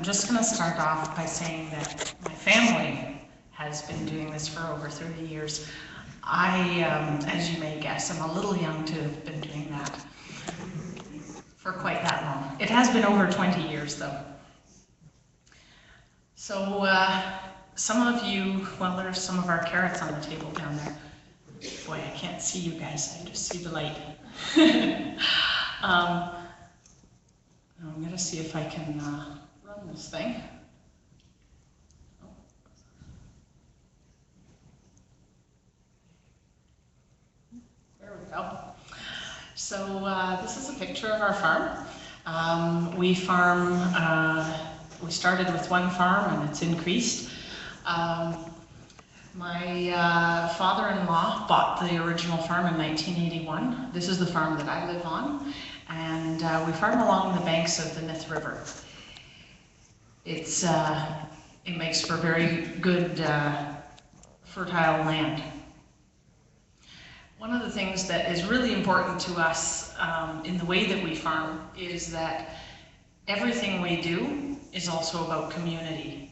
I'm just going to start off by saying that my family has been doing this for over 30 years. I, as you may guess, I'm a little young to have been doing that for quite that long. It has been over 20 years though. So some of you, well, there's some of our carrots on the table down there. Boy, I can't see you guys, I just see the light. I'm going to see if I can run this thing. There we go. So this is a picture of our farm. We started with one farm and it's increased. My father-in-law bought the original farm in 1981. This is the farm that I live on. And we farm along the banks of the Nith River. It makes for very good fertile land. One of the things that is really important to us in the way that we farm is that everything we do is also about community.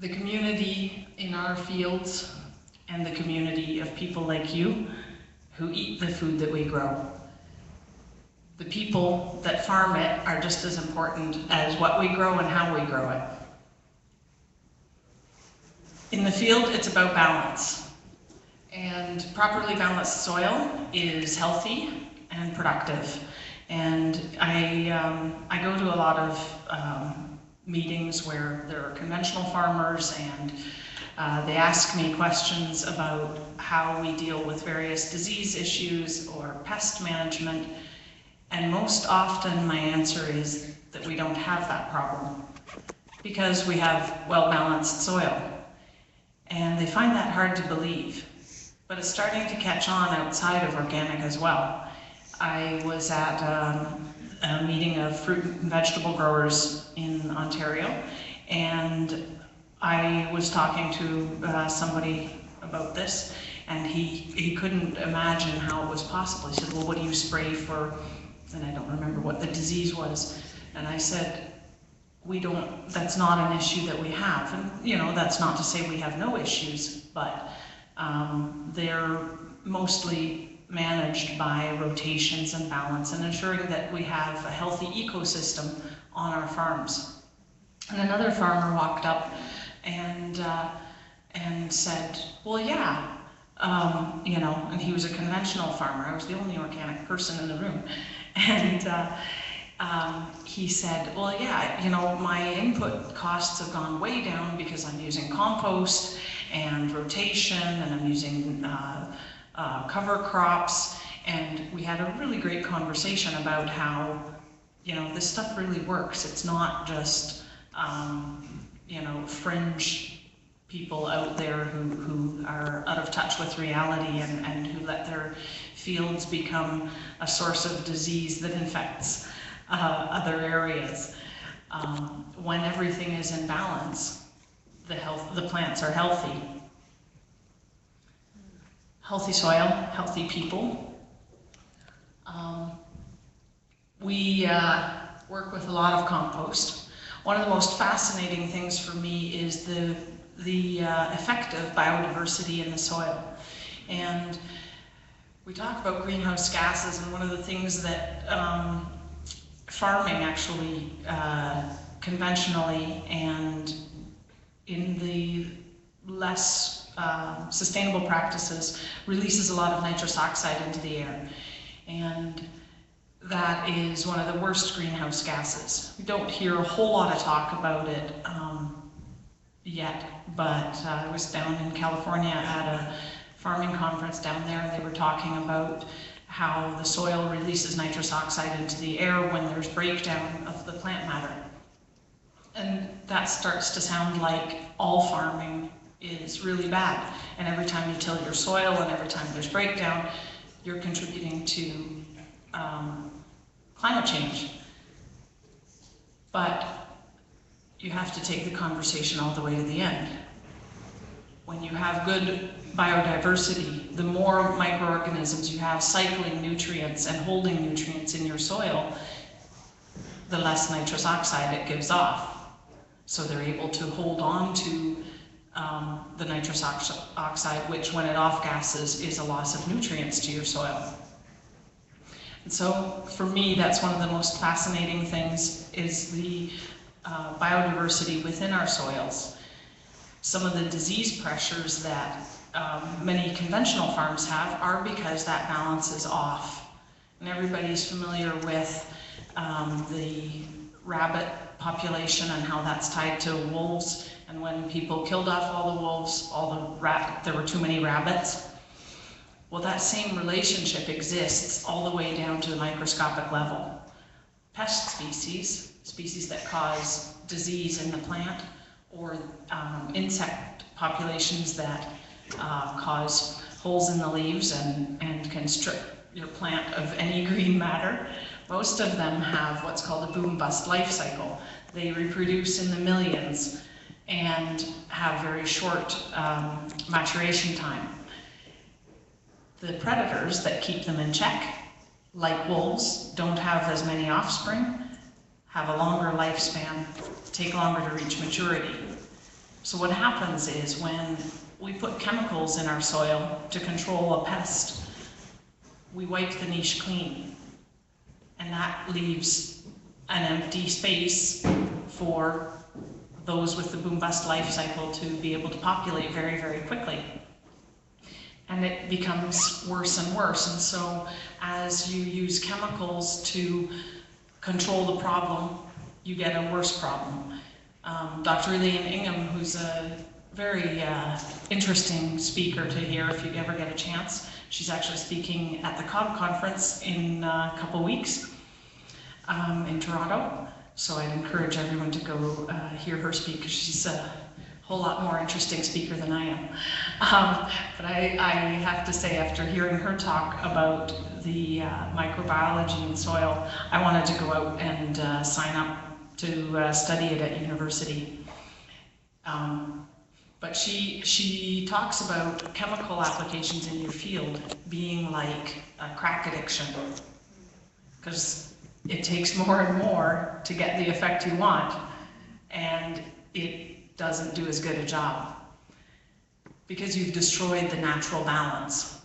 The community in our fields and the community of people like you who eat the food that we grow. The people that farm it are just as important as what we grow and how we grow it. In the field, it's about balance. And properly balanced soil is healthy and productive. And I go to a lot of meetings where there are conventional farmers and they ask me questions about how we deal with various disease issues or pest management. And most often my answer is that we don't have that problem because we have well-balanced soil. And they find that hard to believe, but it's starting to catch on outside of organic as well. I was at a meeting of fruit and vegetable growers in Ontario, and I was talking to somebody about this, and he couldn't imagine how it was possible. He said, well, what do you spray for? And I don't remember what the disease was. And I said, that's not an issue that we have. And you know, that's not to say we have no issues, but they're mostly managed by rotations and balance and ensuring that we have a healthy ecosystem on our farms. And another farmer walked up and said, well, yeah, you know, and he was a conventional farmer. I was the only organic person in the room. And he said, well, yeah, you know, my input costs have gone way down because I'm using compost and rotation, and I'm using cover crops. And we had a really great conversation about how, you know, this stuff really works. It's not just, you know, fringe people out there who are out of touch with reality and who let their fields become a source of disease that infects other areas. When everything is in balance, the plants are healthy. Healthy soil, healthy people. We work with a lot of compost. One of the most fascinating things for me is the effect of biodiversity in the soil. And we talk about greenhouse gases, and one of the things that farming actually conventionally and in the less sustainable practices releases a lot of nitrous oxide into the air. And that is one of the worst greenhouse gases. We don't hear a whole lot of talk about it yet, but I was down in California at a farming conference down there, and they were talking about how the soil releases nitrous oxide into the air when there's breakdown of the plant matter. And that starts to sound like all farming is really bad. And every time you till your soil and every time there's breakdown, you're contributing to climate change. But you have to take the conversation all the way to the end. When you have good biodiversity, the more microorganisms you have cycling nutrients and holding nutrients in your soil, the less nitrous oxide it gives off. So they're able to hold on to the nitrous oxide, which when it off-gasses is a loss of nutrients to your soil. And so for me, that's one of the most fascinating things, is the biodiversity within our soils. Some of the disease pressures that many conventional farms have are because that balance is off. And everybody's familiar with the rabbit population and how that's tied to wolves. And when people killed off all the wolves, there were too many rabbits. Well, that same relationship exists all the way down to the microscopic level. Pest species that cause disease in the plant, or insect populations that cause holes in the leaves and can strip your plant of any green matter. Most of them have what's called a boom-bust life cycle. They reproduce in the millions and have very short maturation time. The predators that keep them in check, like wolves, don't have as many offspring, have a longer lifespan, take longer to reach maturity. So what happens is when we put chemicals in our soil to control a pest, we wipe the niche clean. And that leaves an empty space for those with the boom-bust life cycle to be able to populate very, very quickly. And it becomes worse and worse. And so as you use chemicals to control the problem, you get a worse problem. Dr. Elaine Ingham, who's a very interesting speaker to hear if you ever get a chance. She's actually speaking at the COB conference in a couple weeks in Toronto. So I'd encourage everyone to go hear her speak, because she's a whole lot more interesting speaker than I am. But I have to say, after hearing her talk about the microbiology in soil, I wanted to go out and sign up to study it at university. But she talks about chemical applications in your field being like a crack addiction, because it takes more and more to get the effect you want, and it doesn't do as good a job because you've destroyed the natural balance.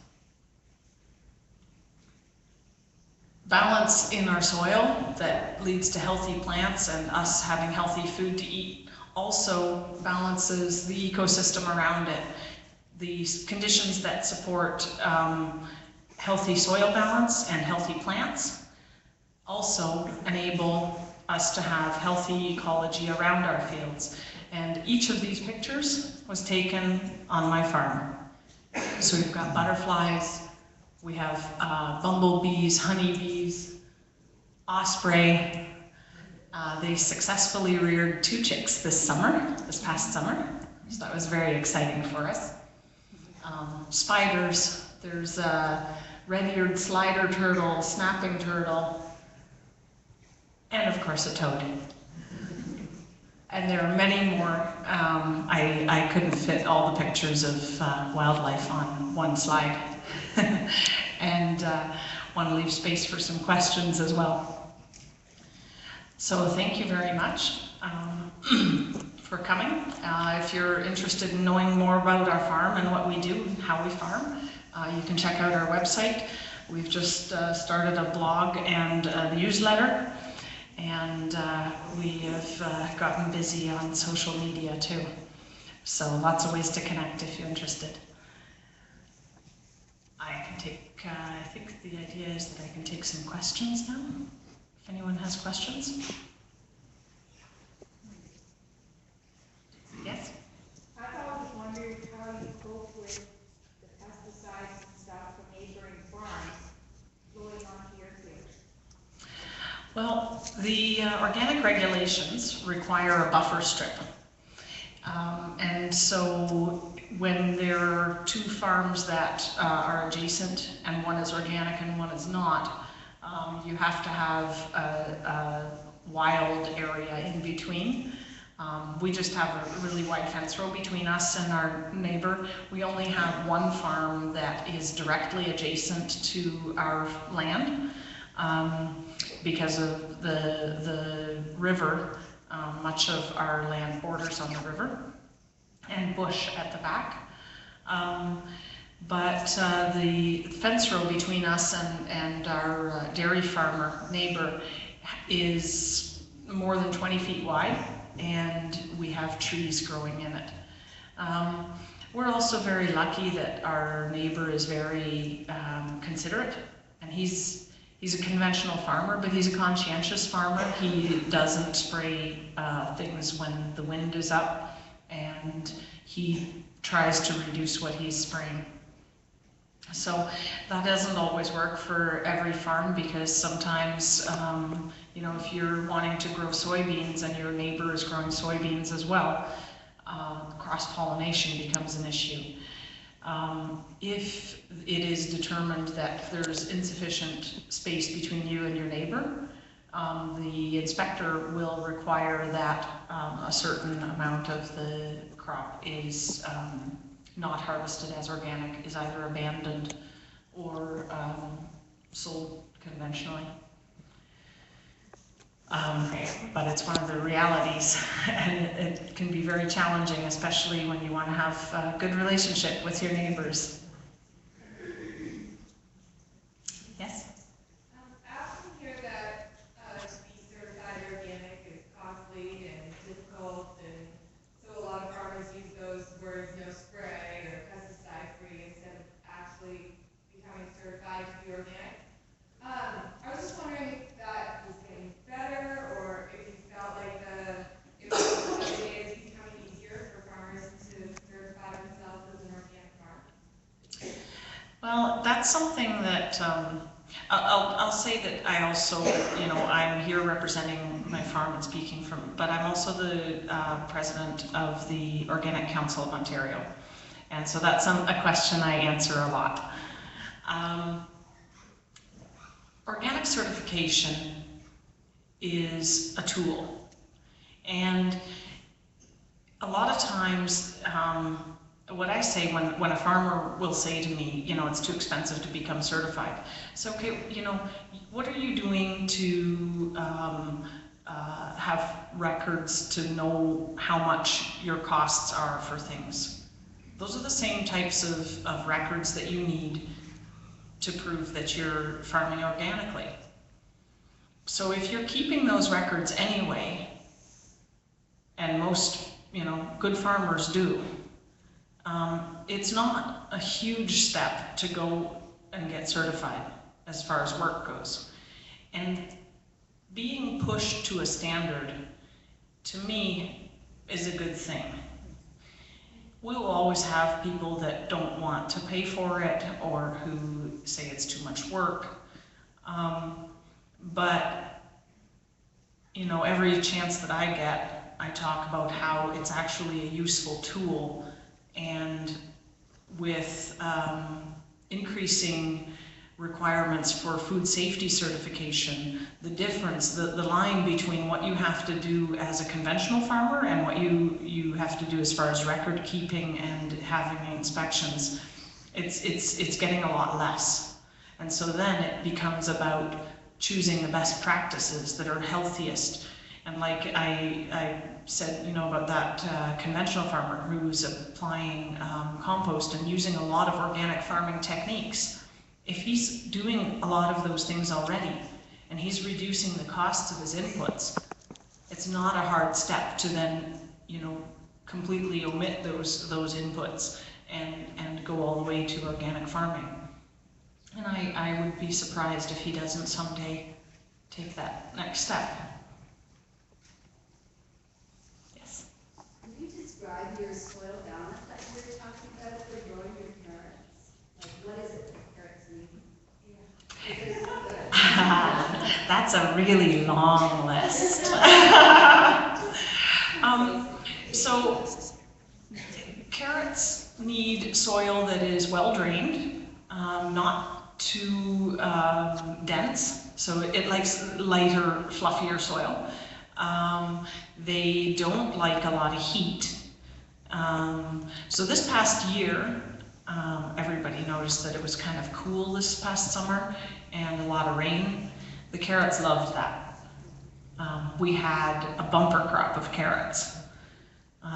Balance in our soil that leads to healthy plants and us having healthy food to eat also balances the ecosystem around it. The conditions that support healthy soil balance and healthy plants also enable us to have healthy ecology around our fields. And each of these pictures was taken on my farm. So we've got butterflies, we have bumblebees, honeybees, osprey. They successfully reared 2 chicks this past summer. So that was very exciting for us. Spiders, there's a red-eared slider turtle, snapping turtle, and of course a toad. And there are many more. I couldn't fit all the pictures of wildlife on one slide. And want to leave space for some questions as well. So thank you very much for coming. If you're interested in knowing more about our farm and what we do and how we farm, you can check out our website. We've just started a blog and a newsletter. And we have gotten busy on social media too. So lots of ways to connect if you're interested. I can take, I think the idea is that I can take some questions now, if anyone has questions. Yes? I've always wondered how you cope with the pesticides and stuff from neighboring farms flowing onto your field. Well, the organic regulations require a buffer strip. And so when there are 2 farms that are adjacent and one is organic and one is not, you have to have a wild area in between. We just have a really wide fence row between us and our neighbor. We only have 1 farm that is directly adjacent to our land because of the river Much of our land borders on the river, and bush at the back. But the fence row between us and our dairy farmer neighbor is more than 20 feet wide, and we have trees growing in it. We're also very lucky that our neighbor is very considerate, and he's a conventional farmer, but he's a conscientious farmer. He doesn't spray things when the wind is up, and he tries to reduce what he's spraying. So that doesn't always work for every farm, because sometimes, you know, if you're wanting to grow soybeans and your neighbor is growing soybeans as well, cross-pollination becomes an issue. If it is determined that there's insufficient space between you and your neighbor, the inspector will require that a certain amount of the crop is not harvested as organic, is either abandoned or sold conventionally. But it's one of the realities, and it can be very challenging, especially when you want to have a good relationship with your neighbors. Yes? I often hear that to be certified organic is costly and difficult, and so a lot of farmers use those words, no spray or pesticide-free, instead of actually becoming certified to be organic. I was just wondering if that was getting better, or if you felt like it was becoming easier for farmers to certify themselves as an organic farm. Well, that's something that I'll say that I also, you know, I'm here representing my farm and speaking from, but I'm also the president of the Organic Council of Ontario, and so that's a question I answer a lot. Organic certification is a tool, and a lot of times what I say when a farmer will say to me, you know, it's too expensive to become certified. So, okay, you know, what are you doing to have records to know how much your costs are for things? Those are the same types of records that you need to prove that you're farming organically. So if you're keeping those records anyway, and most, you know, good farmers do, it's not a huge step to go and get certified as far as work goes. And being pushed to a standard, to me, is a good thing. We will always have people that don't want to pay for it, or who say it's too much work. But, you know, every chance that I get, I talk about how it's actually a useful tool, and with increasing requirements for food safety certification, the difference, the line between what you have to do as a conventional farmer and what you have to do as far as record keeping and having inspections, it's getting a lot less. And so then it becomes about choosing the best practices that are healthiest. And like I said, you know, about that conventional farmer who's applying compost and using a lot of organic farming techniques. If he's doing a lot of those things already, and he's reducing the costs of his inputs, it's not a hard step to then, you know, completely omit those inputs and go all the way to organic farming. And I would be surprised if he doesn't someday take that next step. Yes? Can you describe your soil balance that you were talking about for growing your carrots? Like, what is it that carrots need? That's a really long list. So carrots need soil that is well drained, not too dense, so it likes lighter, fluffier soil. They don't like a lot of heat. So this past year, everybody noticed that it was kind of cool this past summer and a lot of rain. The carrots loved that. we had a bumper crop of carrots.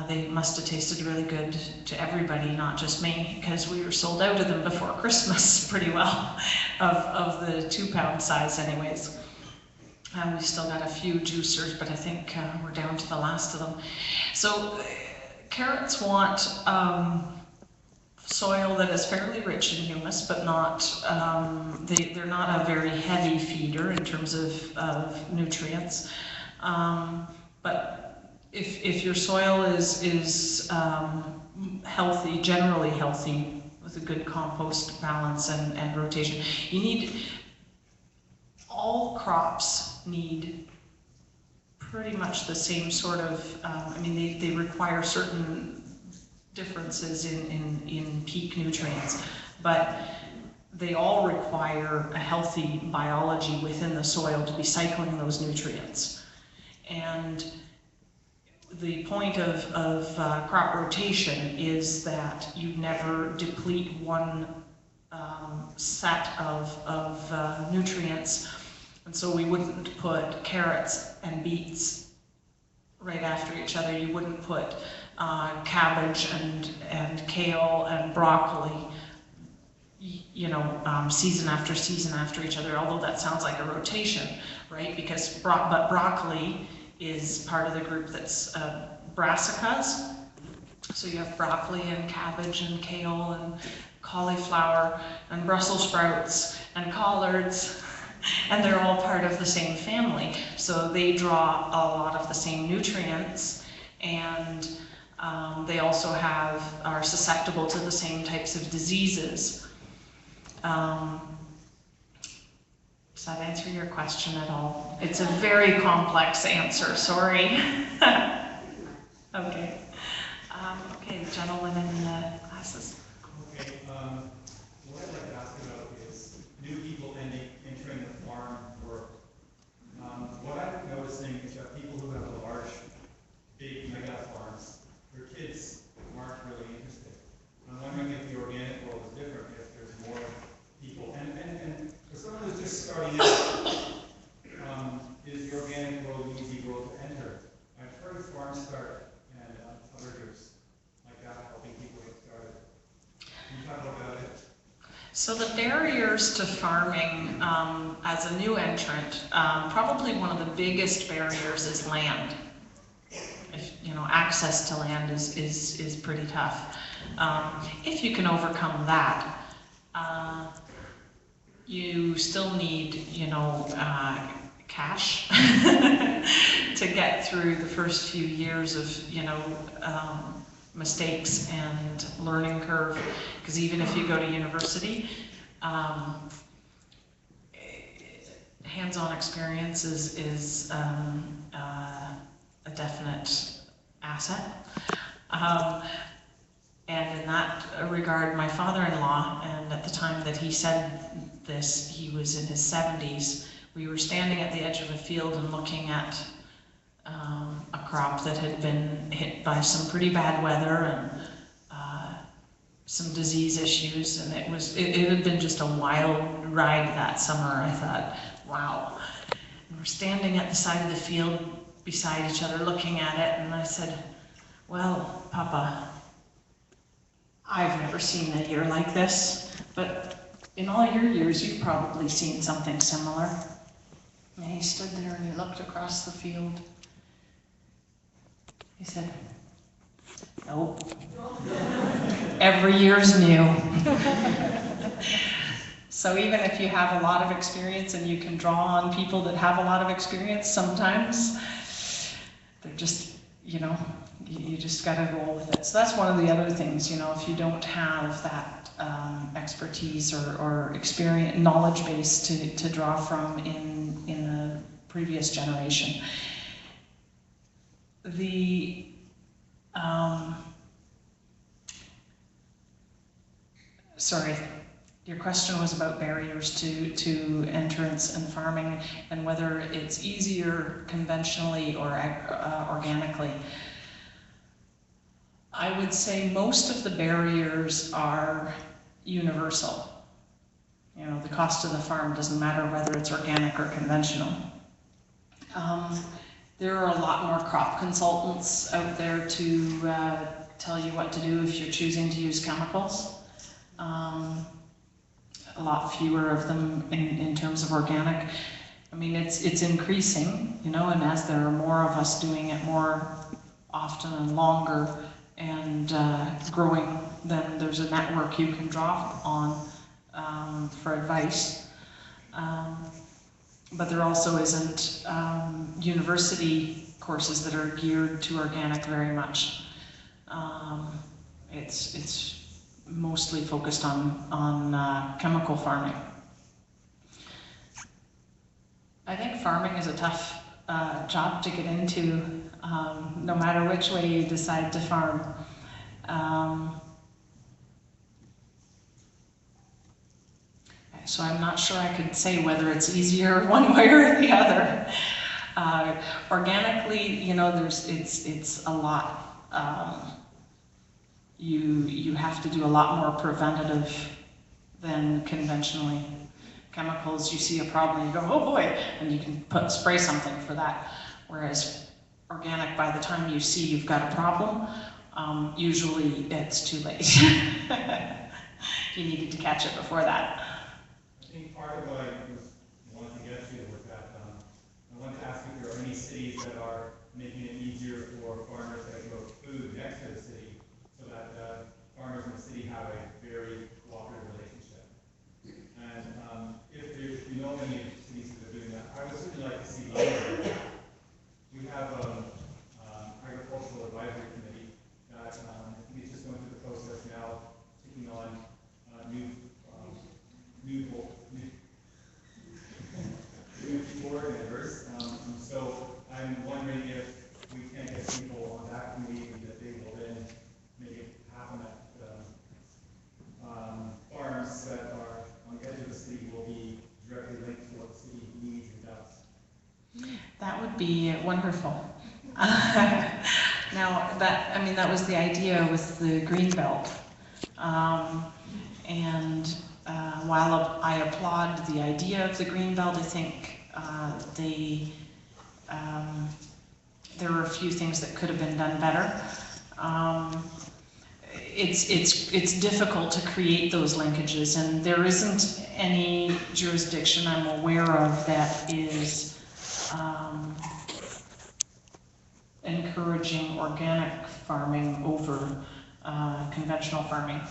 They must have tasted really good to everybody, not just me, because we were sold out of them before Christmas pretty well, of the 2-pound size anyways. We still got a few juicers, but I think we're down to the last of them. So carrots want soil that is fairly rich in humus, but not, they're not a very heavy feeder in terms of nutrients. But if your soil is healthy, generally healthy, with a good compost balance and rotation, you need, all crops need pretty much the same sort of, I mean, they require certain differences in peak nutrients, but they all require a healthy biology within the soil to be cycling those nutrients. And the point of crop rotation is that you never deplete one set of nutrients. And so we wouldn't put carrots and beets right after each other. You wouldn't put cabbage and kale and broccoli, you know, season after season after each other, although that sounds like a rotation, right? Because but broccoli is part of the group that's brassicas. So you have broccoli and cabbage and kale and cauliflower and Brussels sprouts and collards, and they're all part of the same family. So they draw a lot of the same nutrients, and they also are susceptible to the same types of diseases. Does that answer your question at all? It's a very complex answer, sorry. Okay. Okay, the gentleman in the glasses. Okay, what I'd like to ask about is new people entering the farm work. What I'm noticing is that people who have large, big mega farms, their kids aren't really interested. I'm wondering if the organic world is different, if there's more people. And for someone who's just starting out, is the organic world an easy world to enter? I've heard of Farm Start and other groups like that helping people get started. Can you talk about it? So the barriers to farming as a new entrant, probably one of the biggest barriers is land. You know, access to land is pretty tough. If you can overcome that, you still need, you know, cash to get through the first few years of, you know, mistakes and learning curve. Because even if you go to university, hands-on experience is a definite asset. And in that regard, my father-in-law, and at the time that he said this, he was in his 70s, we were standing at the edge of a field and looking at a crop that had been hit by some pretty bad weather and some disease issues, and it had been just a wild ride that summer. I thought, wow. And we're standing at the side of the field beside each other looking at it, and I said, well, Papa, I've never seen a year like this, but in all your years, you've probably seen something similar. And he stood there and he looked across the field. He said, nope. Every year's new. So even if you have a lot of experience and you can draw on people that have a lot of experience, sometimes they're just, you know, you just gotta roll with it. So that's one of the other things, you know, if you don't have that expertise or experience, knowledge base to draw from in the previous generation. Sorry, your question was about barriers to entrance in farming and whether it's easier conventionally or organically. I would say most of the barriers are universal. You know, the cost of the farm doesn't matter whether it's organic or conventional. There are a lot more crop consultants out there to tell you what to do if you're choosing to use chemicals. A lot fewer of them in terms of organic. I mean, it's increasing, you know, and as there are more of us doing it more often and longer and growing, then there's a network you can draw on for advice. But there also isn't university courses that are geared to organic very much. It's mostly focused on chemical farming. I think farming is a tough job to get into, no matter which way you decide to farm. So I'm not sure I could say whether it's easier one way or the other. Organically, you know, it's a lot. You have to do a lot more preventative than conventionally. Chemicals, you see a problem, you go, oh boy, and you can spray something for that. Whereas organic, by the time you see you've got a problem, usually it's too late. You needed to catch it before that. I think part of what I wanted to get to was that I wanted to ask if there are any cities that are making it easier for farmers that grow food next to the city, so that farmers in the city have a very cooperative relationship. And if you know any cities that are doing that, I would certainly like to see more. We have agricultural advisory committee that I think is just going through the process now, taking on new board members. So I'm wondering if we can get people on that committee that they will then make it happen that farms that are on the edge of the city will be directly linked to what the city needs and does. That would be wonderful. Now, that was the idea with the Greenbelt. And while I applaud the idea of the Greenbelt, I think there were a few things that could have been done better. It's difficult to create those linkages, and there isn't any jurisdiction I'm aware of that is encouraging organic farming over conventional farming.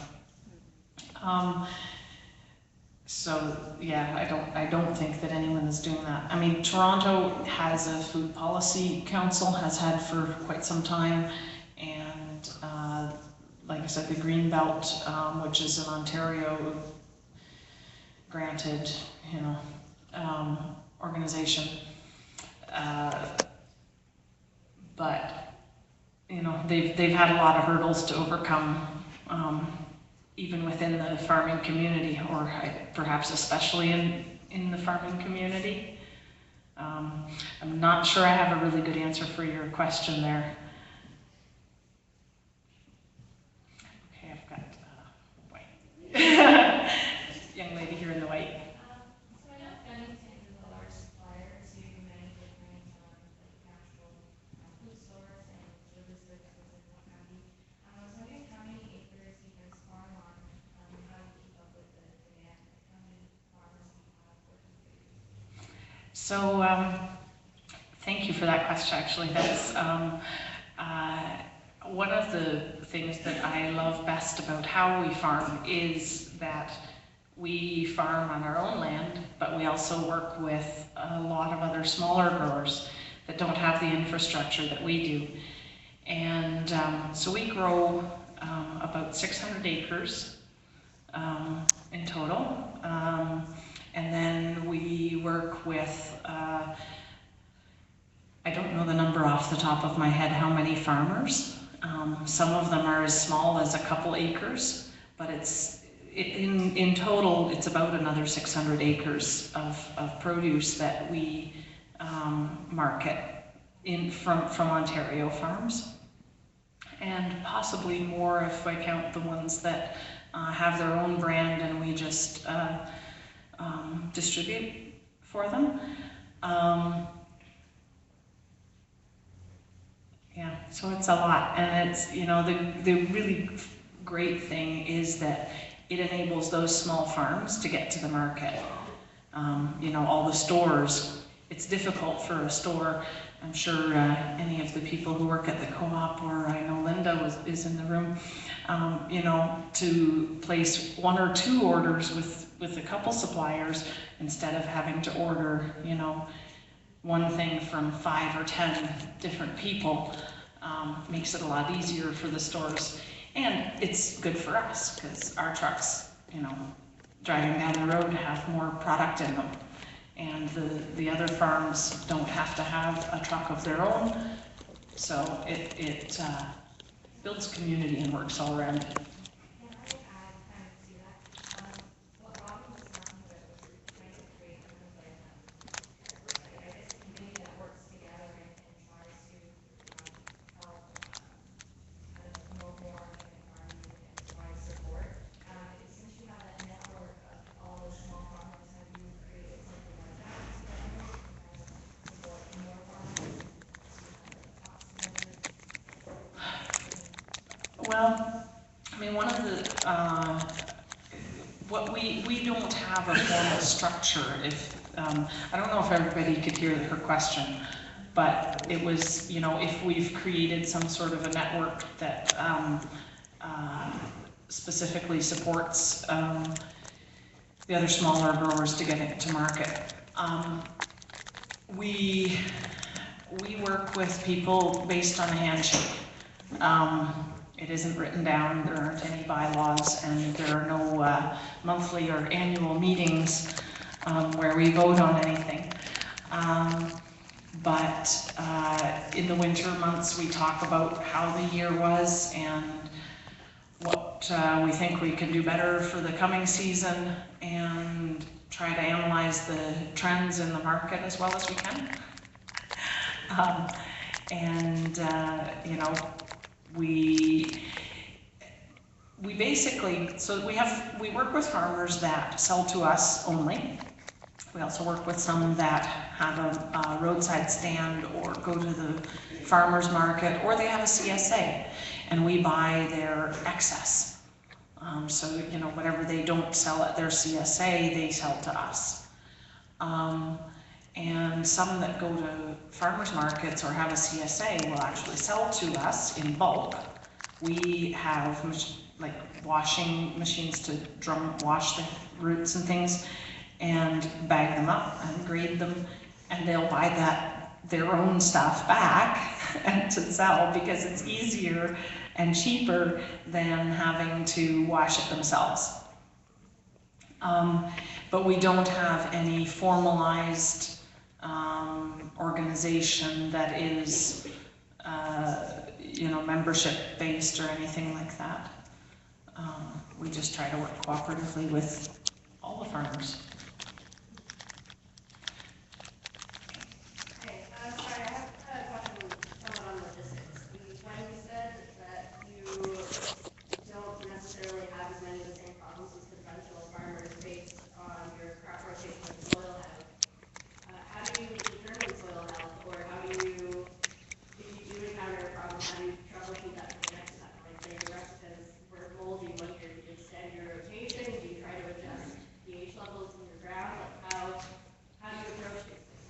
So yeah, I don't think that anyone is doing that. I mean, Toronto has a food policy council, has had for quite some time, and like I said, the Greenbelt, which is an Ontario granted, you know, organization. But you know, they've had a lot of hurdles to overcome. Even within the farming community, or perhaps especially in the farming community. I'm not sure I have a really good answer for your question there. Okay, I've got white. Young lady here in the white. So I know Bennington is a large supplier to many different natural food stores and service services and what have you. I was wondering how many acres you guys farm on, how you keep up with the demand, like how many farmers you have working for you. So thank you for that question. Actually, that's one of the things that I love best about how we farm is that we farm on our own land, but we also work with a lot of other smaller growers that don't have the infrastructure that we do. And so we grow about 600 acres in total. And then we work with, I don't know the number off the top of my head how many farmers. Some of them are as small as a couple acres, but in total it's about another 600 acres of produce that we market from Ontario farms. And possibly more if I count the ones that have their own brand and we just distribute for them. Yeah, so it's a lot, and it's, you know, the really great thing is that it enables those small farms to get to the market. You know, all the stores, it's difficult for a store. I'm sure any of the people who work at the co-op, or I know Linda is in the room, you know, to place 1 or 2 orders with a couple suppliers instead of having to order, you know, one thing from 5 or 10 different people, makes it a lot easier for the stores. And it's good for us because our trucks, you know, driving down the road have more product in them. And the other farms don't have to have a truck of their own. So it builds community and works all around. Can I add kind of to that? What Robin was talking about was trying to create kind of like I guess a committee that works together and tries to help kind of promote more organic farming and provide support. Since you have that network of all the small farmers, have you created something like that together to kind of support more farmers? Well, I mean, one of the, what we don't have a formal structure. If, I don't know if everybody could hear her question, but it was, you know, if we've created some sort of a network that specifically supports the other smaller growers to get it to market. We work with people based on a handshake. It isn't written down, there aren't any bylaws, and there are no monthly or annual meetings where we vote on anything. But in the winter months, we talk about how the year was and what we think we can do better for the coming season, and try to analyze the trends in the market as well as we can. You know, we basically, so we work with farmers that sell to us only. We also work with some that have a roadside stand or go to the farmer's market, or they have a CSA and we buy their excess. So, you know, whatever they don't sell at their CSA, they sell to us. And some that go to farmers markets or have a CSA will actually sell to us in bulk. We have like washing machines to drum wash the roots and things, and bag them up and grade them, and they'll buy their own stuff back and to sell, because it's easier and cheaper than having to wash it themselves. But we don't have any formalized organization that is, you know, membership based or anything like that. We just try to work cooperatively with all the farmers. Okay, sorry, I have a question somewhat on logistics. When you said that you don't necessarily have as many of the same problems as conventional farmers based on your crop rotation and soil health, how do you determine soil health, or how do you, if you do encounter a problem, how do you troubleshoot that for the next time? Like, say the rest because we're moldy one year, do you extend your rotation? Do you try to adjust pH levels in your ground? Like, how do you approach these things?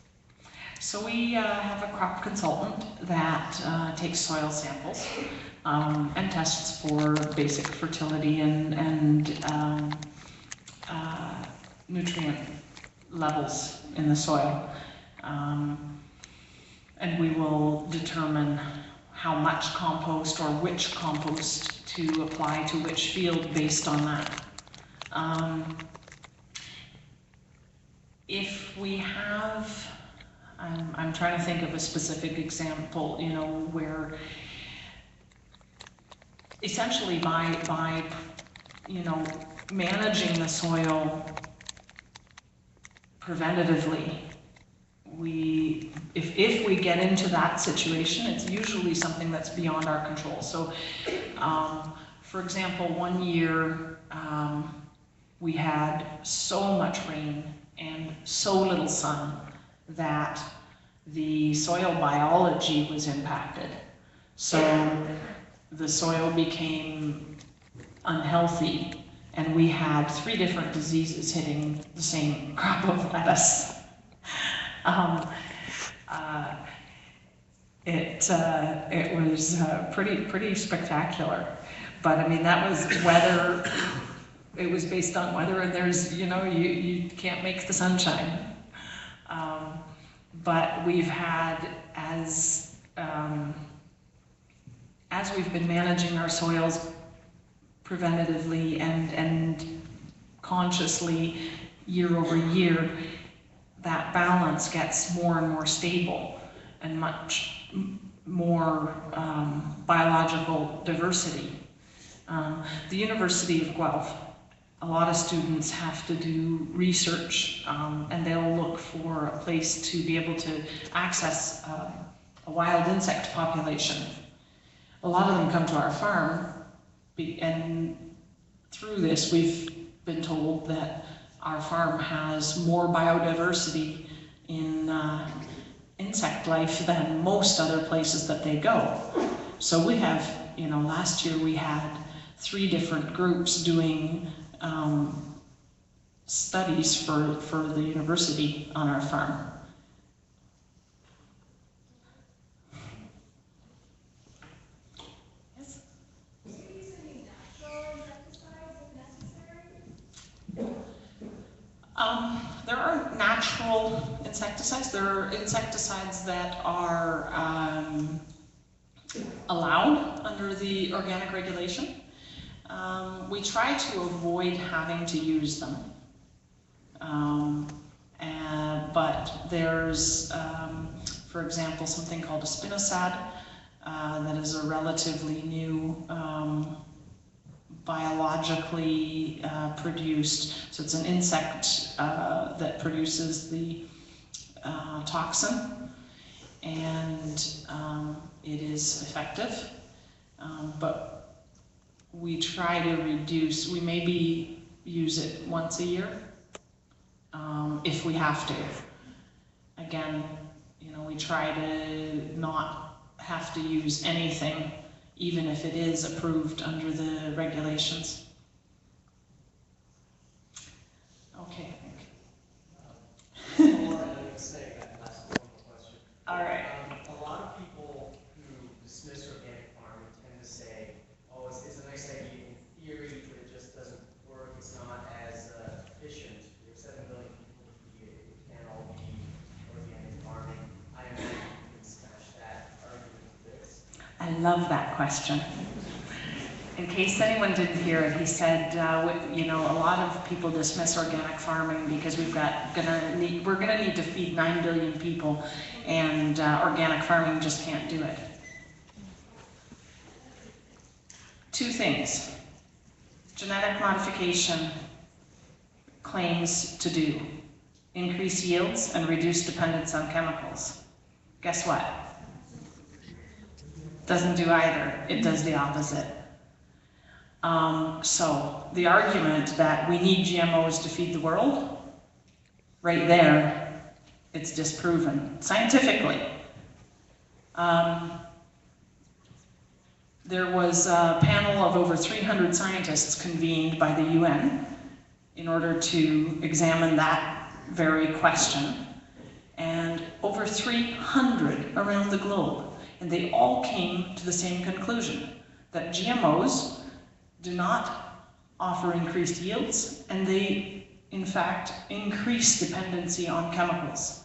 So we have a crop consultant that takes soil samples and tests for basic fertility and nutrient levels in the soil. And we will determine how much compost or which compost to apply to which field based on that. If we have, I'm trying to think of a specific example, you know, where essentially by you know, managing the soil preventatively, if we get into that situation, it's usually something that's beyond our control. So, for example, one year we had so much rain and so little sun that the soil biology was impacted. So the soil became unhealthy, and we had 3 different diseases hitting the same crop of lettuce. It was pretty spectacular. But I mean, that was weather. It was based on weather, and there's, you can't make the sunshine. But we've had, as we've been managing our soils preventatively and consciously year over year, that balance gets more and more stable and much more biological diversity. The University of Guelph, a lot of students have to do research, and they'll look for a place to be able to access a wild insect population. A lot of them come to our farm, and through this we've been told that our farm has more biodiversity in insect life than most other places that they go. So we have, last year we had 3 different groups doing studies for the university on our farm. Yes? Do you use any natural insecticides if necessary? There are natural insecticides. There are insecticides that are allowed under the organic regulation. We try to avoid having to use them. But there's, for example, something called a spinosad that is a relatively new biologically produced, so it's an insect that produces the toxin, and it is effective, but we try to reduce, we maybe use it once a year if we have to. Again, we try to not have to use anything, even if it is approved under the regulations. Okay, I think. All right. A lot of people who dismiss organic farming tend to say, oh, it's a nice idea in theory, but it just doesn't work. It's not as efficient. We have 7 billion people to feed. It can't all be organic farming. I imagine you can smash that argument with this. I love that question. In case anyone didn't hear it, he said, a lot of people dismiss organic farming because we're gonna need to feed 9 billion people, and organic farming just can't do it. 2 things. Genetic modification claims to do increase yields and reduce dependence on chemicals. Guess what? Doesn't do either. It does the opposite. So the argument that we need GMOs to feed the world, right there, it's disproven scientifically. There was a panel of over 300 scientists convened by the UN in order to examine that very question, and over 300 around the globe, and they all came to the same conclusion, that GMOs do not offer increased yields, and they, in fact, increase dependency on chemicals.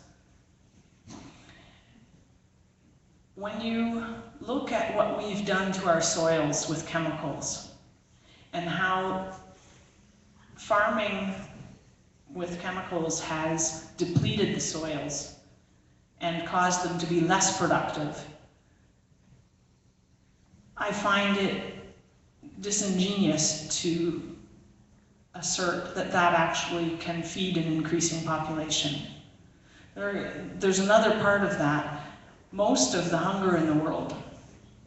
When you look at what we've done to our soils with chemicals, and how farming with chemicals has depleted the soils and caused them to be less productive, I find it disingenuous to assert that that actually can feed an increasing population. There's another part of that. Most of the hunger in the world,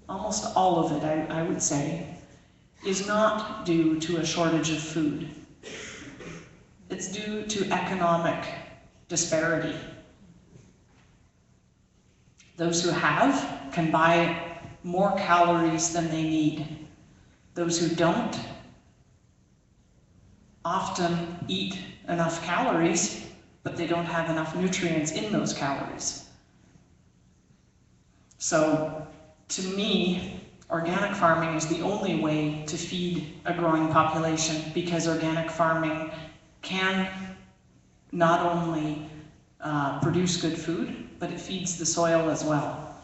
almost all of it, I would say, is not due to a shortage of food. It's due to economic disparity. Those who have can buy more calories than they need. Those who don't often eat enough calories, but they don't have enough nutrients in those calories. So, to me, organic farming is the only way to feed a growing population, because organic farming can not only produce good food, but it feeds the soil as well.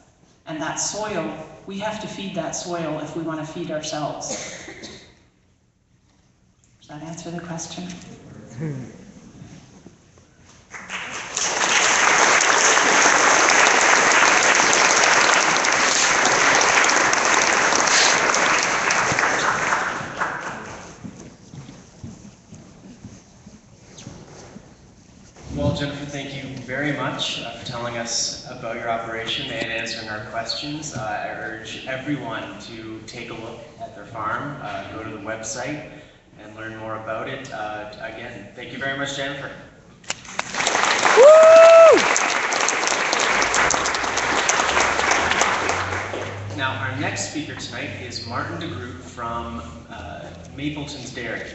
And that soil, we have to feed that soil if we want to feed ourselves. Does that answer the question? Well, Jennifer, thank you very much for telling us about your operation and answering our questions. I urge everyone to take a look at their farm, go to the website, and learn more about it. Again, thank you very much, Jennifer. Now, our next speaker tonight is Martin de Groot from Mapleton's Dairy.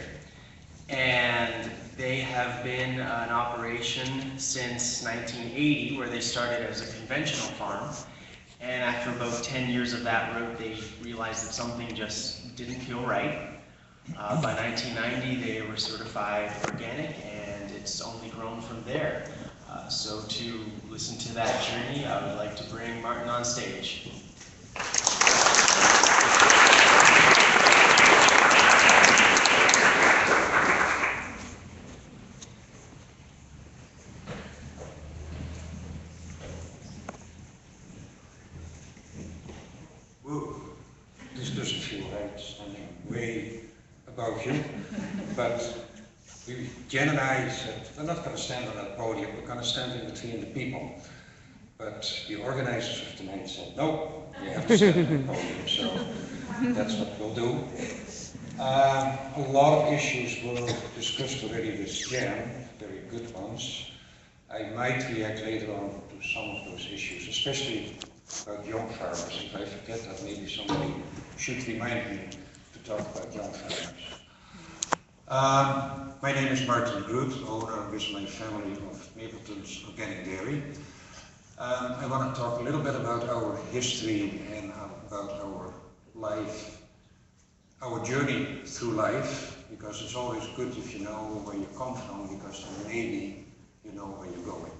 And they have been in operation since 1980, where they started as a conventional farm. And after about 10 years of that route, they realized that something just didn't feel right. By 1990, they were certified organic, and it's only grown from there. So to listen to that journey, I would like to bring Martin on stage. This doesn't feel right, standing way above you, but Jen and I said, we're not going to stand on that podium, we're going to stand in between the people. But the organizers of tonight said, no, you have to stand on the podium, so that's what we'll do. A lot of issues were discussed already with Jen, very good ones. I might react later on to some of those issues, especially about young farmers. If I forget that, maybe somebody should remind me to talk about young farmers. My name is Martin Groot, owner with my family of Mapleton's Organic Dairy. I want to talk a little bit about our history and about our life, our journey through life, because it's always good if you know where you come from, because then maybe you know where you're going.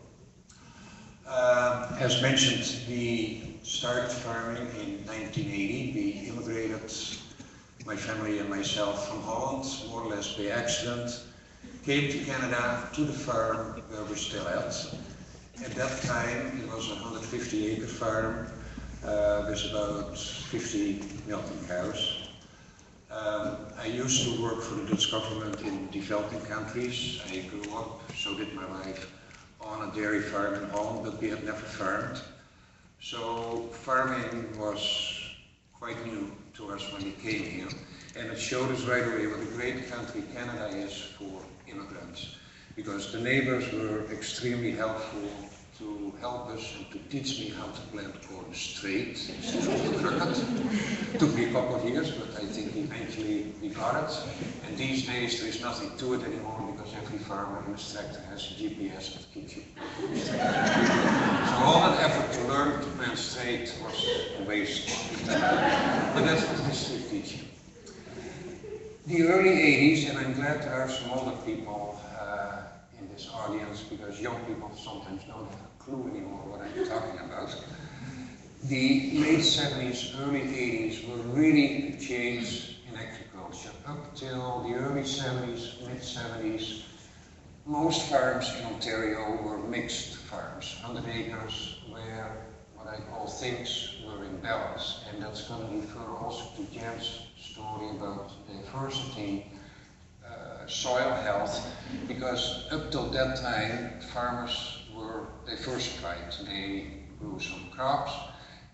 As mentioned, we started farming in 1980. We immigrated, my family and myself, from Holland, more or less by accident. Came to Canada, to the farm where we're still at. At that time, it was a 150-acre farm with about 50 milking cows. I used to work for the Dutch government in developing countries. I grew up, so did my wife, on a dairy farm in Holland, but we had never farmed. So farming was quite new to us when we came here, and it showed us right away what a great country Canada is for immigrants, because the neighbors were extremely helpful to help us and to teach me how to plant corn straight instead of crooked. Took me a couple of years, but I think eventually we got it. And these days there is nothing to it anymore, because every farmer in this tractor has a GPS that keeps you. So all that effort to learn to plant straight was a waste. But that's what history teaches you. The early 80s, and I'm glad there are some older people in this audience, because young people sometimes don't have a clue anymore what I'm talking about. The late 70s, early 80s were really a change in agriculture. Up till the early 70s, mid 70s, most farms in Ontario were mixed farms, 100 acres, where what I call things were in balance. And that's going to refer also to Jen's story about diversity, soil health, because up till that time farmers were diversified. They grew some crops,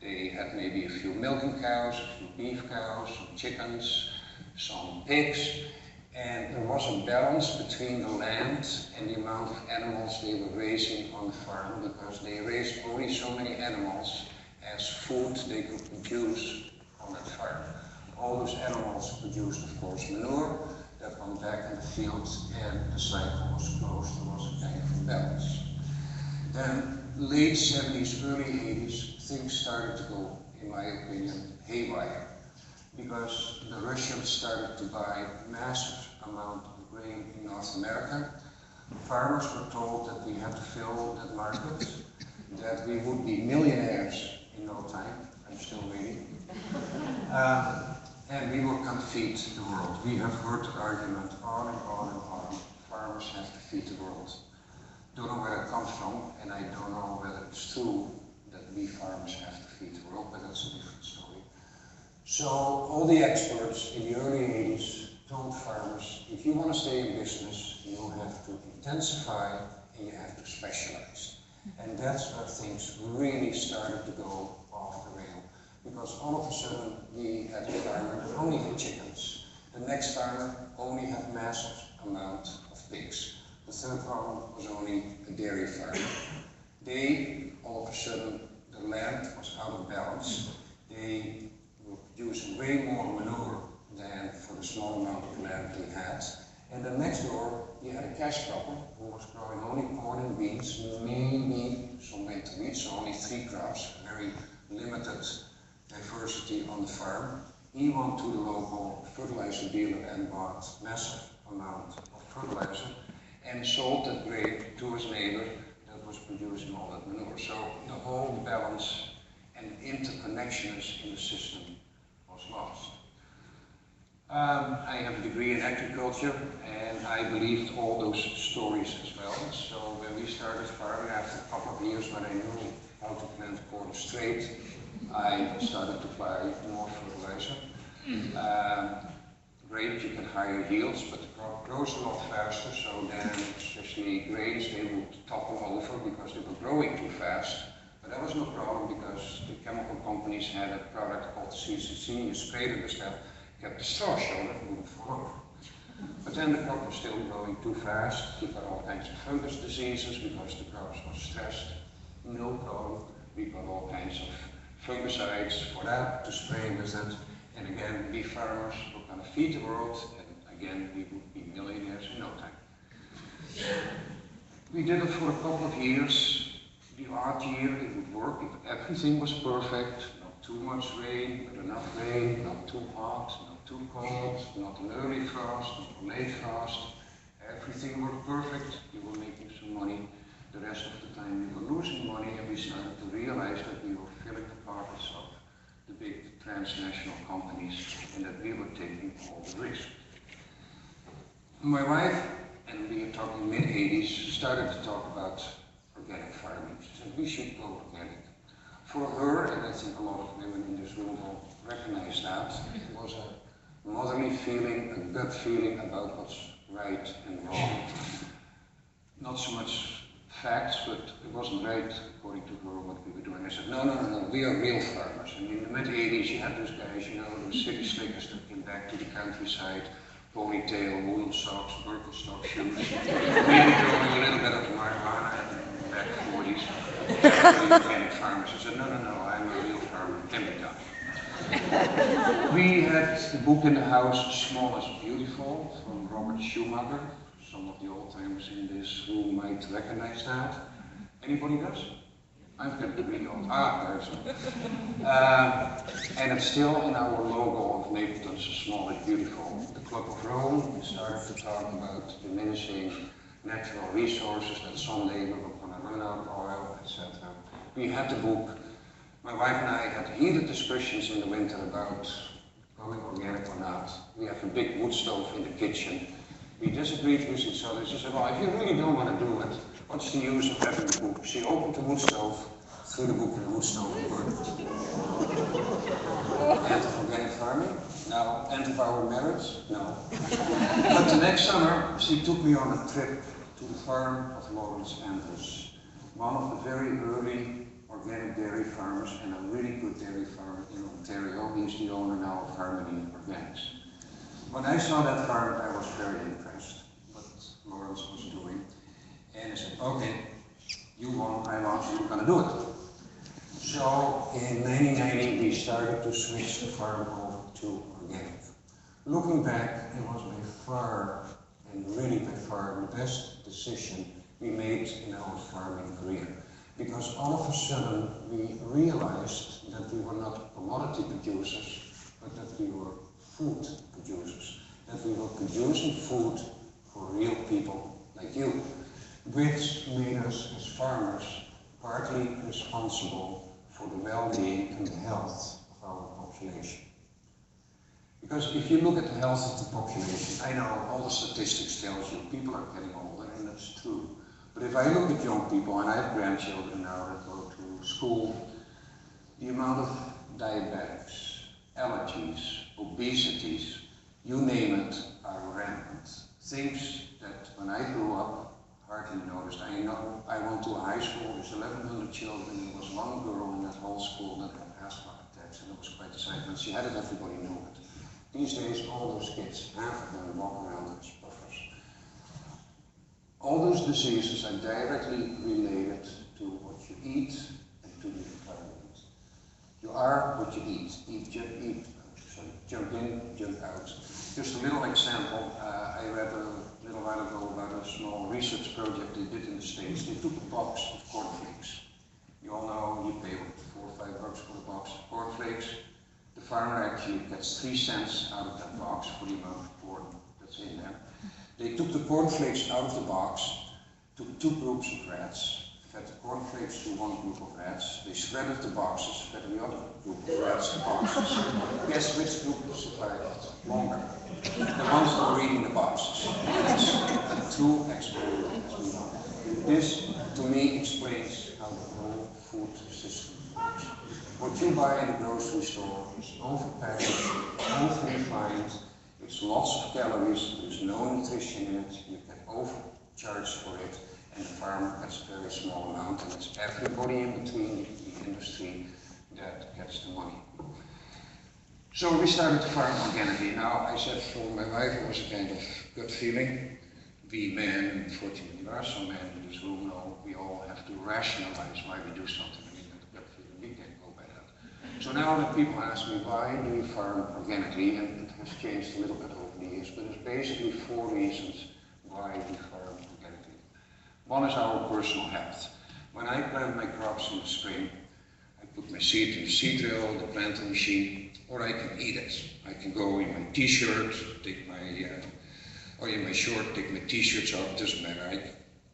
they had maybe a few milking cows, a few beef cows, some chickens, some pigs, and there was a balance between the land and the amount of animals they were raising on the farm, because they raised only so many animals as food they could produce on that farm. All those animals produced, of course, manure that went back in the fields, and the cycle was closed. There was a kind of imbalance. Then, late 70s, early 80s, things started to go, in my opinion, haywire, because the Russians started to buy massive amount of grain in North America. Farmers were told that we had to fill that market, that we would be millionaires in no time. I'm still waiting. And we were going to feed the world. We have heard the argument on and on and on. Farmers have to feed the world. Don't know where it comes from, and I don't know whether it's true that we farmers have to feed the world, but that's a different story. So all the experts in the early 80s told farmers, if you want to stay in business, you have to intensify and you have to specialize. And that's where things really started to go off the rail. Because all of a sudden we had a farmer that only had chickens. The next farmer only had massive amount of pigs. The third one was only a dairy farm. They, all of a sudden, the land was out of balance. They were producing way more manure than for the small amount of land they had. And then next door, you had a cash crop who was growing only corn and beans, maybe some winter wheat, so only 3 crops, very limited diversity on the farm. He went to the local fertilizer dealer and bought massive amount of fertilizer and sold that grain to his neighbor that was producing all that manure. So the whole balance and interconnectedness in the system was lost. I have a degree in agriculture, and I believed all those stories as well. So when we started farming, after a couple of years when I knew how to plant corn straight, I started to apply more fertilizer. Great, you can higher yields, but the crop grows a lot faster, so then especially grains, they would topple over because they were growing too fast. But that was no problem because the chemical companies had a product called CCC, you sprayed it with stuff, kept the straw so that it wouldn't fall over. But then the crop was still growing too fast, you got all kinds of fungus diseases because the crops were stressed. No problem, we got all kinds of fungicides for that to spray with it. And again, we farmers were going to feed the world, and again, we would be millionaires in no time. We did it for a couple of years. The odd year it would work if everything was perfect, not too much rain, but enough rain, not too hot, not too cold, not an early frost, not a late frost. Everything worked perfect, we were making some money. The rest of the time we were losing money, and we started to realize that we were filling the pockets of the big transnational companies and that we were taking all the risk. My wife, and we are talking mid-80s, started to talk about organic farming. She said we should go organic. For her, and I think a lot of women in this room will recognize that, it was a motherly feeling, a gut feeling about what's right and wrong. Not so much facts, but it wasn't right according to her what we were doing. I said, no, we are real farmers. And in the mid-80s you had those guys, you know, those city slickers that came back to the countryside, ponytail, wool socks, Birkenstock shoes, maybe growing a little bit of marijuana in the back 40s. Organic farmers. I said, no, I'm a real farmer, it can be done. We had the book in the house, Small is Beautiful, from Robert Schumacher. Some of the old-timers in this room might recognize that. Anybody does? I'm getting really old. There's one. And it's still in our logo of Mapleton, so Small is Beautiful. The Club of Rome started to talk about diminishing natural resources, that someday we were going to run out of oil, etc. We had the book. My wife and I had heated discussions in the winter about going organic or not. We have a big wood stove in the kitchen. We disagreed with each other. She said, well, if you really don't want to do it, what's the use of having the book? She opened the wood stove, threw the book in the wood stove and burned it. End of organic farming? No. End of our marriage? No. But the next summer, she took me on a trip to the farm of Lawrence Andrews, one of the very early organic dairy farmers and a really good dairy farmer in Ontario. He's the owner now of Harmony Organics. When I saw that farm, I was very impressed what Lawrence was doing. And I said, okay, you won, I lost, we're going to do it. So in 1990 we started to switch the farm over to organic. Looking back, it was by far, and really by far, the best decision we made in our farming career. Because all of a sudden we realized that we were not commodity producers, but that we were food producers. That we were producing food for real people like you, which made us as farmers partly responsible for the well-being and the health of our population. Because if you look at the health of the population, I know all the statistics tell you people are getting older, and that's true. But if I look at young people, and I have grandchildren now that go to school, the amount of diabetics, allergies, obesities, you name it, are rampant. Things that when I grew up, hardly noticed. I know I went to a high school, there's 1,100 children, and there was one girl in that whole school that had asthma attacks, and it was quite a sight. When she had it, everybody knew it. These days, all those kids, half of them walk around as puffers. All those diseases are directly related to what you eat and to the environment. You are what you eat. Jump in, jump out. Just a little example. I read a little while ago about a small research project they did in the States. They took a box of cornflakes. You all know you pay $4 or $5 for a box of cornflakes. The farmer actually gets 3 cents out of that box for the amount of corn that's in there. They took the cornflakes out of the box, took 2 groups of rats, fed the cornflakes to one group of rats. They shredded the boxes, fed the other group of rats the boxes. Guess which group survived longer? The ones that were eating the boxes. That's a true experiment, as we know. This, to me, explains how the whole food system works. What you buy in the grocery store is overpackaged, over-refined, it's lots of calories, there's no nutrition in it, you get overcharged for it, and the farmer gets a very small amount, and it's everybody in between the industry that gets the money. So we started to farm organically. Now, I said for my wife it was a kind of gut feeling. We men, unfortunately, there are some men in this room know we all have to rationalize why we do something. I mean, that gut feeling, we can't go by that. So now that people ask me, why do you farm organically? And it has changed a little bit over the years, but there's basically 4 reasons why we farm organically. One is our personal health. When I plant my crops in the spring, I put my seed in the seed drill, the planting machine, or I can eat it. I can go in my t-shirt, take my, or in my short, take my t-shirts off, doesn't matter. I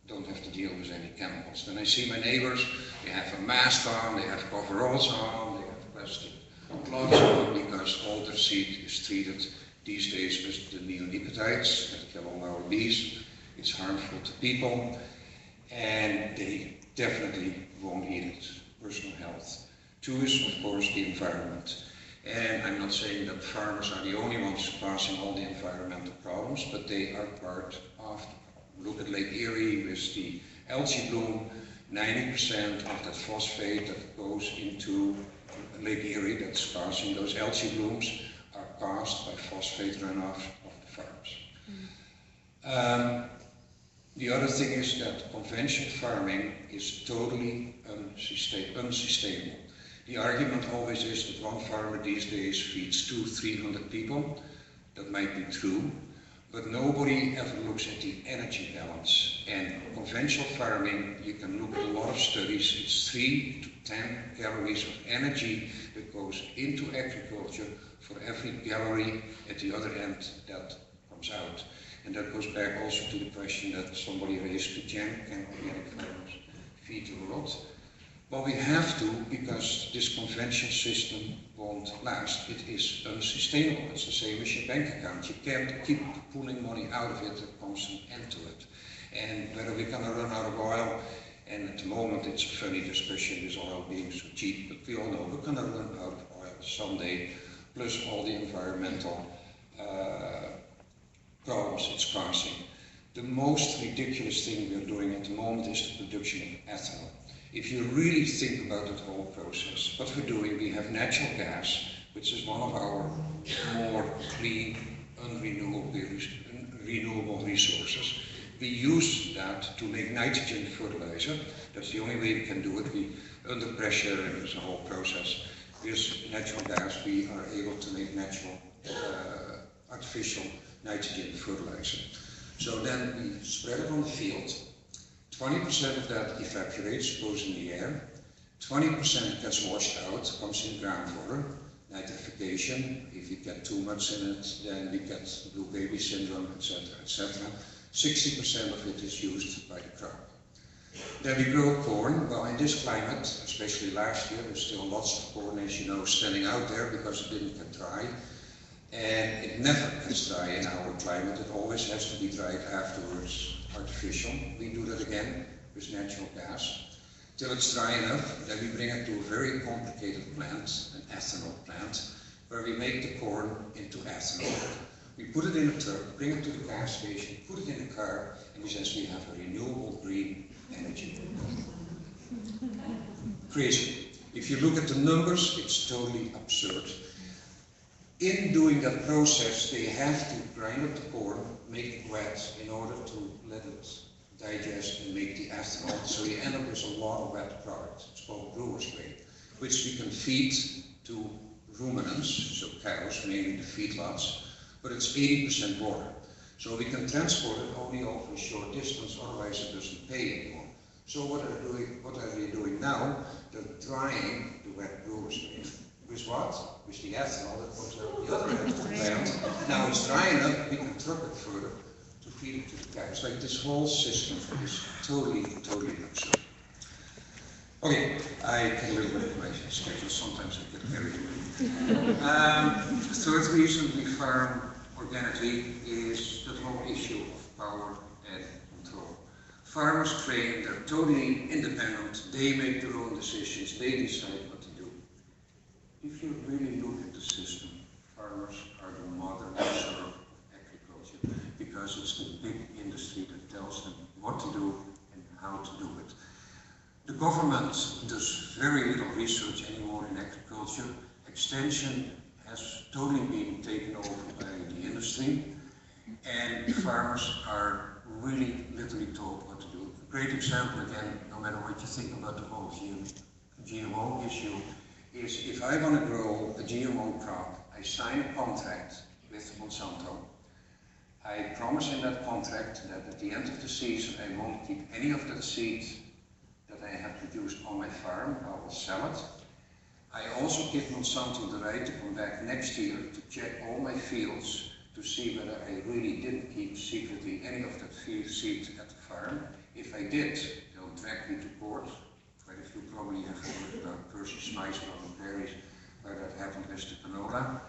don't have to deal with any chemicals. Then I see my neighbors, they have a mask on, they have coveralls on, they have plastic gloves on, because all their seed is treated these days with the neonicotinoids that kill all our bees. It's harmful to people, and they definitely won't eat it. Personal health. 2 is, of course, the environment. And I'm not saying that farmers are the only ones causing all the environmental problems, but they are part of the problem. Look at Lake Erie with the algae bloom. 90% of that phosphate that goes into Lake Erie that's causing those algae blooms are caused by phosphate runoff of the farms. The other thing is that conventional farming is totally unsustainable. The argument always is that one farmer these days feeds 200-300 people. That might be true, but nobody ever looks at the energy balance. And conventional farming, you can look at a lot of studies, it's 3 to 10 calories of energy that goes into agriculture for every calorie at the other end that comes out. And that goes back also to the question that somebody raised to Jen, can organic farmers feed you a lot? Well, we have to, because this conventional system won't last. It is unsustainable. It's the same as your bank account. You can't keep pulling money out of it. There comes an end to it. And whether we're going to run out of oil, and at the moment it's a funny discussion with oil being so cheap, but we all know we're going to run out of oil someday, plus all the environmental problems it's causing. The most ridiculous thing we're doing at the moment is the production of ethanol. If you really think about that whole process, what we're doing, we have natural gas, which is one of our more clean, renewable resources. We use that to make nitrogen fertilizer, That's the only way we can do it. We, under pressure, and it's a whole process. With natural gas, we are able to make natural, artificial nitrogen fertilizer. So then we spread it on the field. 20% of that evaporates, goes in the air. 20% gets washed out, comes in groundwater. Nitrification, if you get too much in it, then we get blue baby syndrome, etc., etc. 60% of it is used by the crop. Then we grow corn. Well, in this climate, especially last year, there's still lots of corn, as you know, standing out there because it didn't get dry. And it never gets dry in our climate. It always has to be dried afterwards, artificial. We do that again with natural gas. Till it's dry enough, then we bring it to a very complicated plant, an ethanol plant, where we make the corn into ethanol. We put it in a truck, bring it to the gas station, put it in the car, and we essentially have a renewable green energy. Crazy. If you look at the numbers, it's totally absurd. In doing that process, they have to grind up the corn, make it wet in order to let it digest and make the ethanol. So you end up with a lot of wet product. It's called brewer's grain, which we can feed to ruminants, so cows, mainly the feedlots, but it's 80% water. So we can transport it only over a short distance, otherwise it doesn't pay anymore. So what are they doing now? They're drying the wet brewer's grain. With what? With the ethanol that goes out the other end of the plant. Now it's dry enough, we can truck it further to feed it to the cows. Like this whole system is totally absurd. Okay, I can live with my schedule. Sometimes I get carried away. Third reason we farm organically is the whole issue of power and control. Farmers claim they're totally independent. They make their own decisions. They decide what to do. If you really look at the system, farmers are the mother of agriculture because it's the big industry that tells them what to do and how to do it. The government does very little research anymore in agriculture. Extension has totally been taken over by the industry, and farmers are really literally told what to do. A great example, again, no matter what you think about the whole GMO issue, is if I want to grow a GMO crop, I sign a contract with Monsanto. I promise in that contract that at the end of the season I won't keep any of that seed that I have produced on my farm. I will sell it. I also give Monsanto the right to come back next year to check all my fields to see whether I really didn't keep secretly any of that seed at the farm. If I did, they'll drag me to court. Quite a few probably have heard about Percy Slicer on the prairies, where that happened with the canola.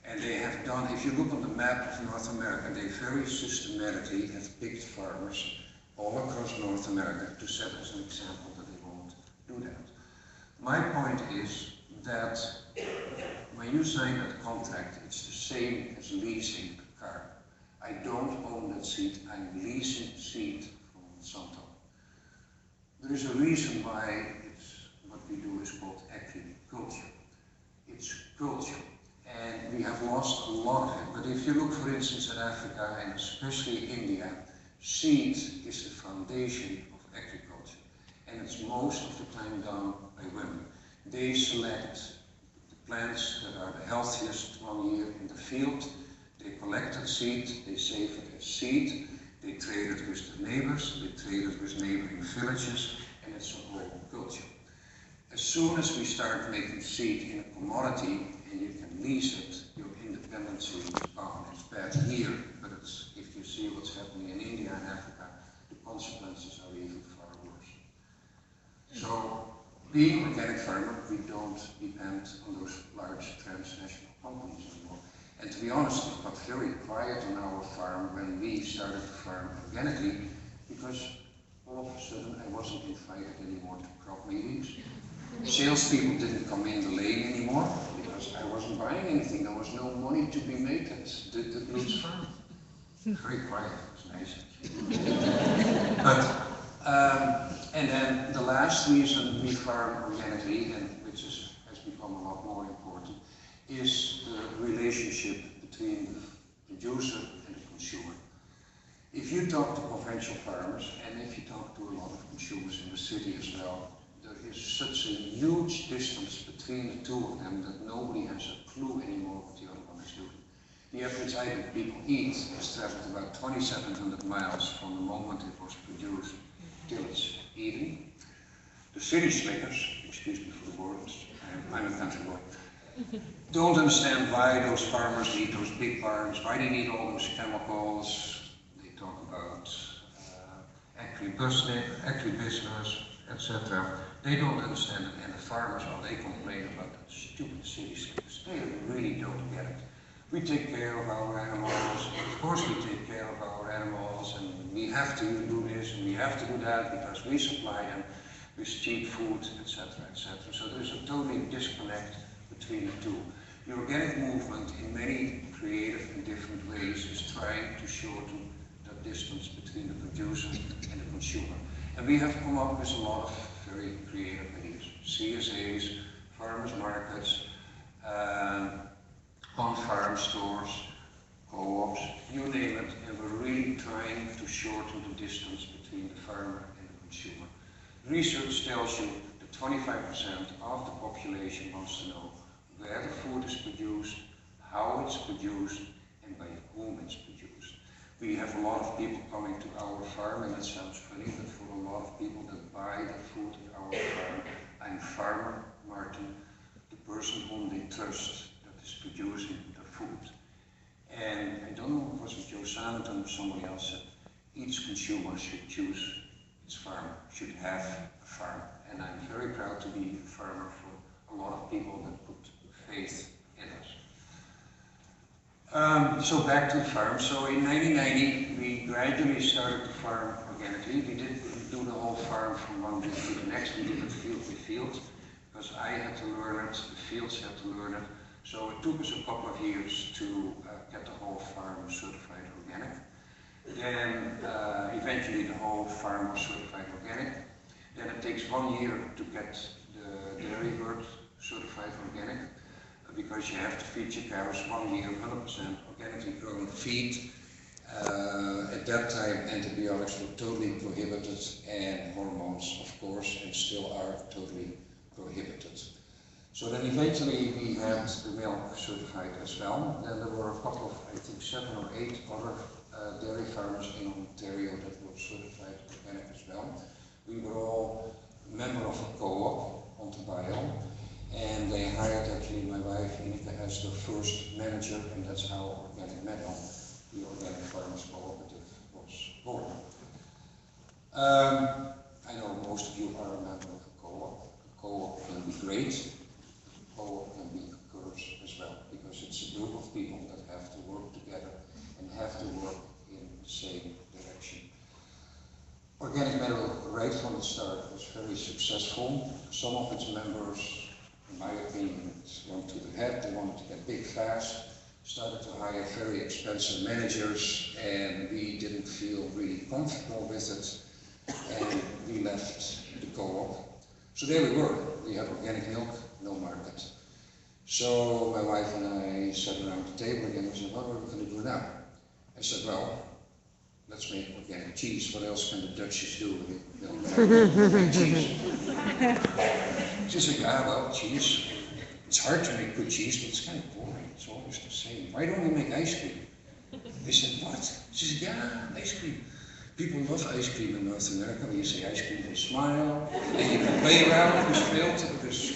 And they have done, if you look on the map of North America, they very systematically have picked farmers all across North America to set as an example that they won't do that. My point is that when you sign that contract, it's the same as leasing a car. I don't own that seed, I'm leasing seed from Monsanto. There is a reason why what we do is called agriculture. It's culture. And we have lost a lot of it. But if you look, for instance, at Africa and especially India, seed is the foundation of agriculture. And it's most of the time done by women. They select the plants that are the healthiest 1 year in the field. They collect that seed, they save it as seed, they trade it with the neighbors, they trade it with neighboring villages, and it's a whole culture. As soon as we start making seed in a commodity, and you can lease it, your independency is gone. It's bad here, but it's, if you see what's happening in India and Africa, the consequences are even far worse. So, being an organic farmer, we don't depend on those large transnational companies anymore. And to be honest, it got very quiet on our farm when we started to farm organically, because all of a sudden I wasn't invited anymore to crop meetings. Salespeople didn't come in the lane anymore because I wasn't buying anything. There was no money to be made at the Lutz farm. Very quiet, it was nice. But, and then the last reason we farm organically, and which has become a lot more important, is the relationship between the producer and the consumer. If you talk to conventional farmers, and if you talk to a lot of consumers in the city as well, there is such a huge distance between the two of them that nobody has a clue anymore what the other one is doing. The average item people eat is traveled about 2,700 miles from the moment it was produced till it's eaten. The city slickers, excuse me for the words, I'm a country boy, don't understand why those farmers need those big barns, why they need all those chemicals. They talk about agribusiness, etc. They don't understand it, and the farmers, they complain about the stupid city slickers. They really don't get it. We take care of our animals, of course we take care of our animals, and we have to do this and we have to do that because we supply them with cheap food, etc., etc. So there's a totally disconnect between the two. The organic movement, in many creative and different ways, is trying to shorten that distance between the producer and the consumer. And we have come up with a lot of very creative ideas. CSAs, farmers markets, on-farm stores, co-ops, you name it, and we're really trying to shorten the distance between the farmer and the consumer. Research tells you that 25% of the population wants to know where the food is produced, how it's produced, and by whom it's produced. We have a lot of people coming to our farm, and it sounds funny, but for a lot of people that buy the food at our farm, I'm Farmer Martin, the person whom they trust that is producing the food. And I don't know if it was Joe Sanderton or somebody else said, each consumer should choose its farm, should have a farm. And I'm very proud to be a farmer for a lot of people that put faith in us. So back to the farm. So in 1990, we gradually started to farm organically. We didn't do the whole farm from one day to the next. We did it field by field, because I had to learn it, the fields had to learn it. So it took us a couple of years to get the whole farm certified organic. Then eventually the whole farm was certified organic. Then it takes 1 year to get the dairy herd certified organic, because you have to feed your cows 1 year 100% organically grown feed. At that time antibiotics were totally prohibited, and hormones of course, and still are totally prohibited. So then eventually we had the milk certified as well. Then there were a couple of, I think 7 or 8 other dairy farmers in Ontario that were certified organic as well. We were all member of a co-op, Ontebio, and they hired actually my wife Ineke as the first manager, and that's how Organic Meadow, the Organic Farmers Cooperative, was born. I know most of you are a member of a co-op. A co-op can be great. Co-op can be a curse as well, because it's a group of people that have to work together and have to work in the same direction. Organic Meadow, right from the start, was very successful. Some of its members, in my opinion, went to the head. They wanted to get big fast, started to hire very expensive managers, and we didn't feel really comfortable with it, and we left the co-op. So there we were. We had organic milk, no market. So my wife and I sat around the table again and said, what are we going to do now? I said, well, let's make organic cheese. What else can the Dutchies do with organic cheese? She said, yeah, well, cheese. It's hard to make good cheese, but it's kind of boring. It's always the same. Why don't we make ice cream? I said, what? She said, yeah, ice cream. People love ice cream in North America. When you say ice cream, they smile, and you can play around with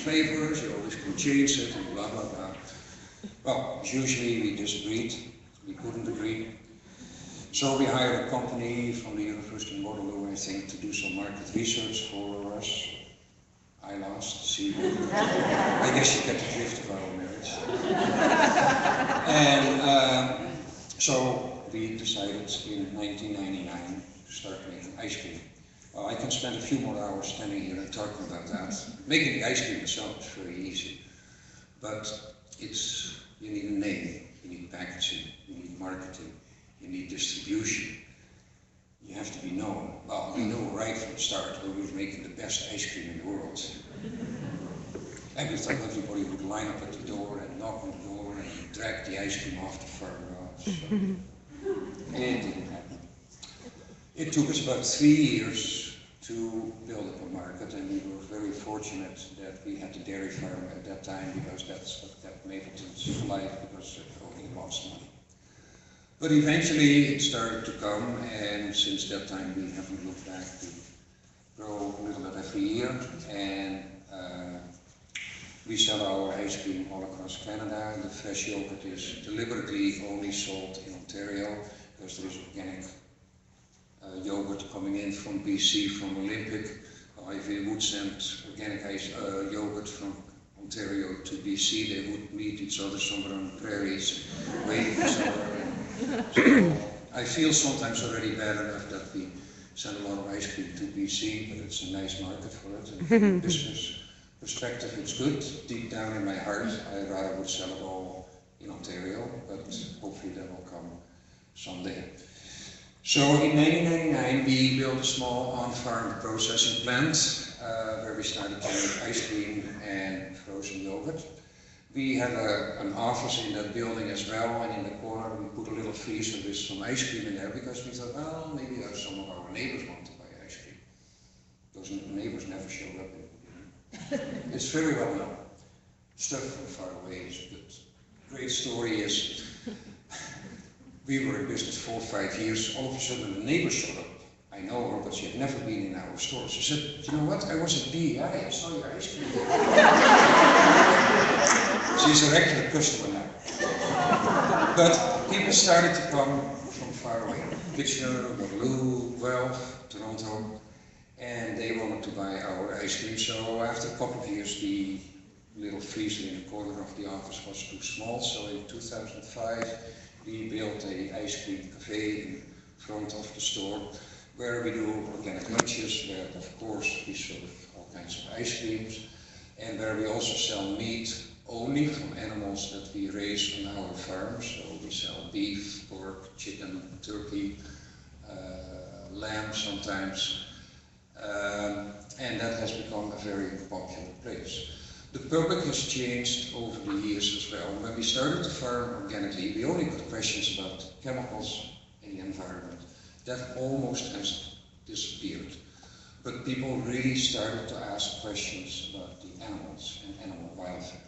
flavors, you always can change it, and blah, blah, blah. Well, usually we disagreed. We couldn't agree. So we hired a company from the University of Waterloo, I think, to do some market research for us. I lost, see. I guess you get the drift of our marriage. And so we decided in 1999 to start making ice cream. Well, I can spend a few more hours standing here and talking about that. Making the ice cream itself is very easy, but you need a name, you need packaging, you need marketing, you need distribution. You have to be known. Well, we know right from the start that we were making the best ice cream in the world. And we thought everybody would line up at the door and knock on the door and drag the ice cream off the farm. So it didn't happen. It took us about 3 years to build up a market, and we were very fortunate that we had the dairy farm at that time, because that's what kept Mapleton's alive, because it only lost money. But eventually it started to come, and since that time we haven't looked back to grow a little bit every year, and we sell our ice cream all across Canada. The fresh yogurt is deliberately only sold in Ontario, because there is organic yogurt coming in from BC, from Olympic. If we would send organic yogurt from Ontario to BC, they would meet each other somewhere on the prairies, waiting for summer. So I feel sometimes already bad enough that we send a lot of ice cream to BC, but it's a nice market for it. And from a business perspective, it's good. Deep down in my heart, I rather would sell it all in Ontario, but hopefully that will come someday. So in 1999 we built a small on-farm processing plant where we started to make ice cream and frozen yogurt. We had an office in that building as well, and in the corner we put a little freezer with some ice cream in there, because we thought, well, maybe some of our neighbors want to buy ice cream. Those neighbors never showed up. It's very well known. Stuff from far away is good. Great story is, we were in business 4 or 5 years, all of a sudden a neighbor showed up. I know her, but she had never been in our store. She said, you know what, I was at BEI, I saw your ice cream there. She's a regular customer now. But people started to come from far away. Kitchener, Waterloo, Guelph, Toronto, and they wanted to buy our ice cream. So after a couple of years, the little freezer in the corner of the office was too small. So in 2005, we built an ice cream cafe in front of the store, where we do organic lunches, where of course we serve all kinds of ice creams, and where we also sell meat only from animals that we raise on our farm. So we sell beef, pork, chicken, turkey, lamb sometimes, and that has become a very popular place. The public has changed over the years as well. When we started to farm organically, we only got questions about chemicals in the environment. That almost has disappeared. But people really started to ask questions about the animals and animal welfare.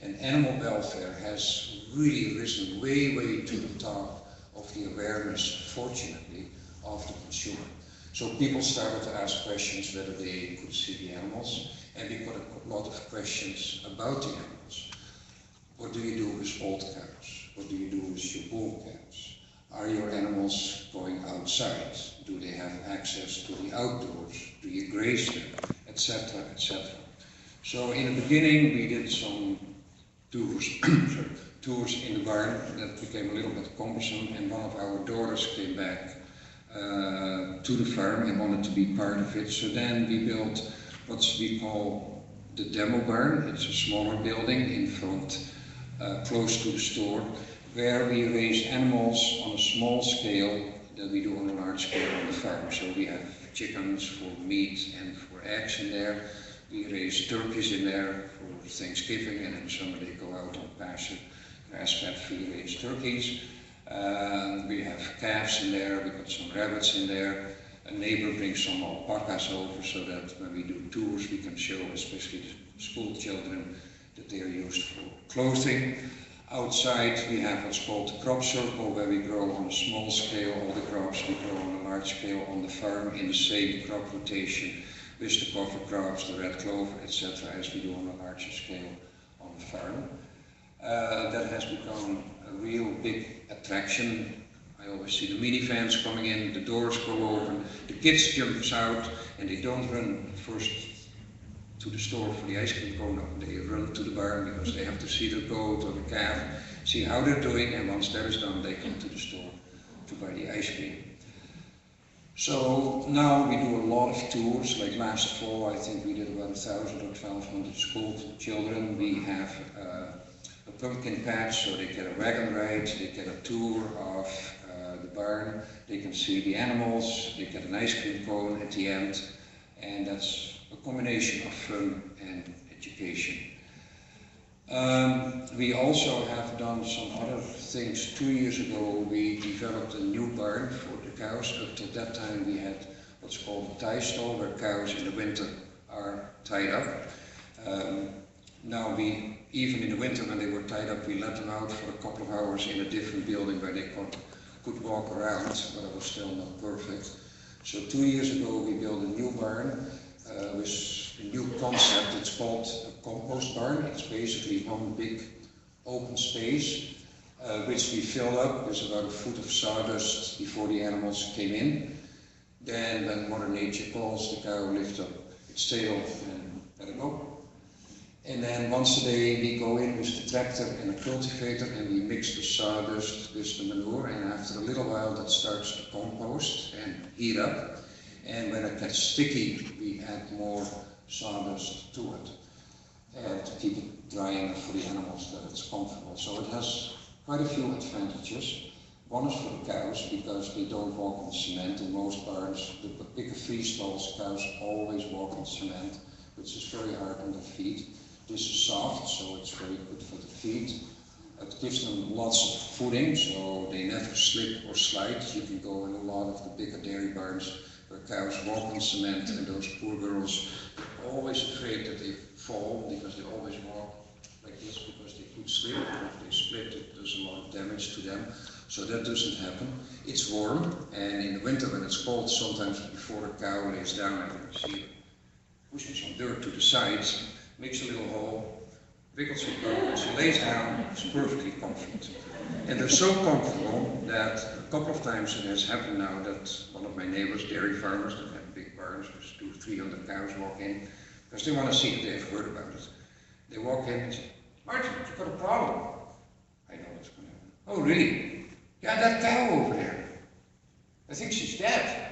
And animal welfare has really risen way, way to the top of the awareness, fortunately, of the consumer. So people started to ask questions whether they could see the animals, and we got a lot of questions about the animals. What do you do with old cows? What do you do with your bull cows? Are your animals going outside? Do they have access to the outdoors? Do you graze them? Etc., etc. So in the beginning we did some tours in the barn. That became a little bit cumbersome, and one of our daughters came back to the farm and wanted to be part of it. So then we built what we call the demo barn. It's a smaller building in front, close to the store, where we raise animals on a small scale that we do on a large scale on the farm. So we have chickens for meat and for eggs in there. We raise turkeys in there for Thanksgiving, and in summer they go out on pasture, grass-fed free-range turkeys. We have calves in there, we got some rabbits in there. A neighbor brings some alpacas over so that when we do tours we can show, especially the school children, that they are used for clothing. Outside we have what's called the crop circle, where we grow on a small scale all the crops we grow on a large scale on the farm in the same crop rotation, with the cover crops, the red clover, etc., as we do on a larger scale on the farm. That has become a real big attraction. I always see the minivans coming in, the doors go open, the kids jump out, and they don't run first to the store for the ice cream cone. They run to the barn because they have to see the goat or the calf, see how they're doing, and once that is done, they come to the store to buy the ice cream. So now we do a lot of tours. Like last fall, I think we did about 1,000 or 1,200 school children. We have a pumpkin patch, so they get a wagon ride, they get a tour of the barn, they can see the animals, they get an ice cream cone at the end, and that's a combination of fun and education. We also have done some other things. 2 years ago we developed a new barn for the cows. Up to that time we had what's called a tie stall, where cows in the winter are tied up. Now we, even in the winter when they were tied up, we let them out for a couple of hours in a different building where they could walk around, but it was still not perfect. So 2 years ago we built a new barn with a new concept. It's called a compost barn. It's basically one big open space which we fill up with about a foot of sawdust before the animals came in. Then when Mother Nature calls, the cow lifts up its tail and let it go. And then once a day we go in with the tractor and a cultivator and we mix the sawdust with the manure, and after a little while that starts to compost and heat up. And when it gets sticky, we add more sawdust to it to keep it dry enough for the animals that it's comfortable. So it has quite a few advantages. One is for the cows because they don't walk on cement. In most barns, the bigger free stalls, cows always walk on cement, which is very hard on their feet. This is soft, so it's very good for the feet. It gives them lots of footing, so they never slip or slide. You can go in a lot of the bigger dairy barns where cows walk on cement, and those poor girls are always afraid that they fall because they always walk like this because they could slip, and if they split it does a lot of damage to them. So that doesn't happen. It's warm, and in the winter when it's cold, sometimes before the cow lays down, I can see her pushing some dirt to the sides, makes a little hole, wiggles her bum, and she lays down, it's perfectly comfortable. And they're so comfortable that a couple of times it has happened now that one of my neighbors, dairy farmers that have big barns with 200 or 300 cows, walk in because they want to see if they've heard about it. They walk in and say, "Martin, you've got a problem." I know what's going to happen. "Oh, really? Yeah, that cow over there. I think she's dead."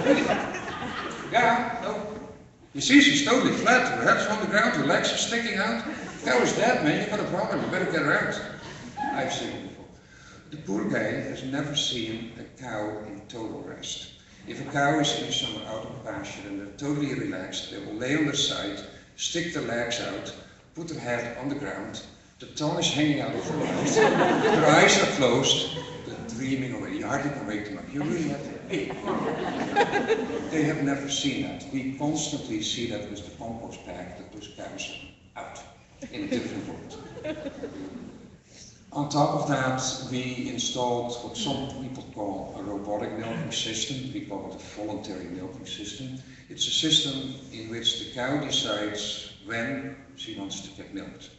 "Really?" "Yeah, no. You see, she's totally flat, her head's on the ground, her legs are sticking out. Cow is dead, man, you've got a problem, you better get her out." I've seen it before. The poor guy has never seen a cow in total rest. If a cow is in summer out of pasture and they're totally relaxed, they will lay on their side, stick their legs out, put their head on the ground, the tongue is hanging out of their mouth, their eyes are closed, they're dreaming away. You hardly can wake them up. You really have to, hey. They have never seen that. We constantly see that with the compost pack, that those cows are out in a different world. On top of that, we installed what some people call a robotic milking system. We call it a voluntary milking system. It's a system in which the cow decides when she wants to get milked.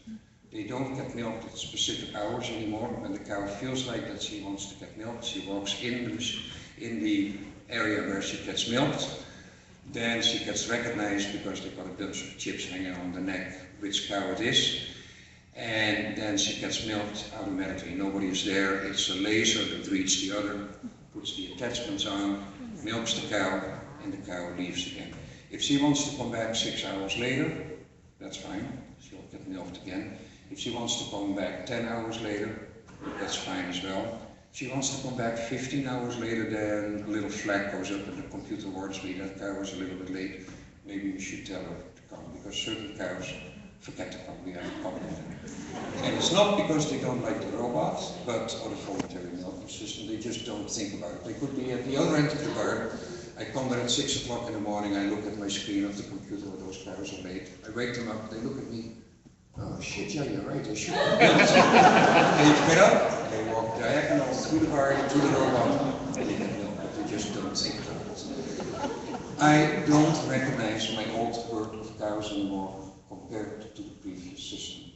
They don't get milked at specific hours anymore. When the cow feels like that she wants to get milked, she walks in the area where she gets milked. Then she gets recognized because they've got a bunch of chips hanging on the neck, which cow it is. And then she gets milked automatically. Nobody is there. It's a laser that reads the udder, puts the attachments on, milks the cow, and the cow leaves again. If she wants to come back 6 hours later, that's fine. She'll get milked again. If she wants to come back 10 hours later, that's fine as well. If she wants to come back 15 hours later, then a little flag goes up and the computer warns me that cow was a little bit late. Maybe we should tell her to come, because certain cows forget to come. We have a problem with them. And it's not because they don't like the robot, but or the voluntary milking system. They just don't think about it. They could be at the other end of the barn. I come there at 6 o'clock in the morning. I look at my screen of the computer where those cows are late. I wake them up. They look at me. "Oh shit, yeah, you're right. I should have milked." They get up. They walk diagonal through the barn to the robot, and they get milk. But they just don't think about it. I don't recognize my old herd of cows anymore compared to the previous system.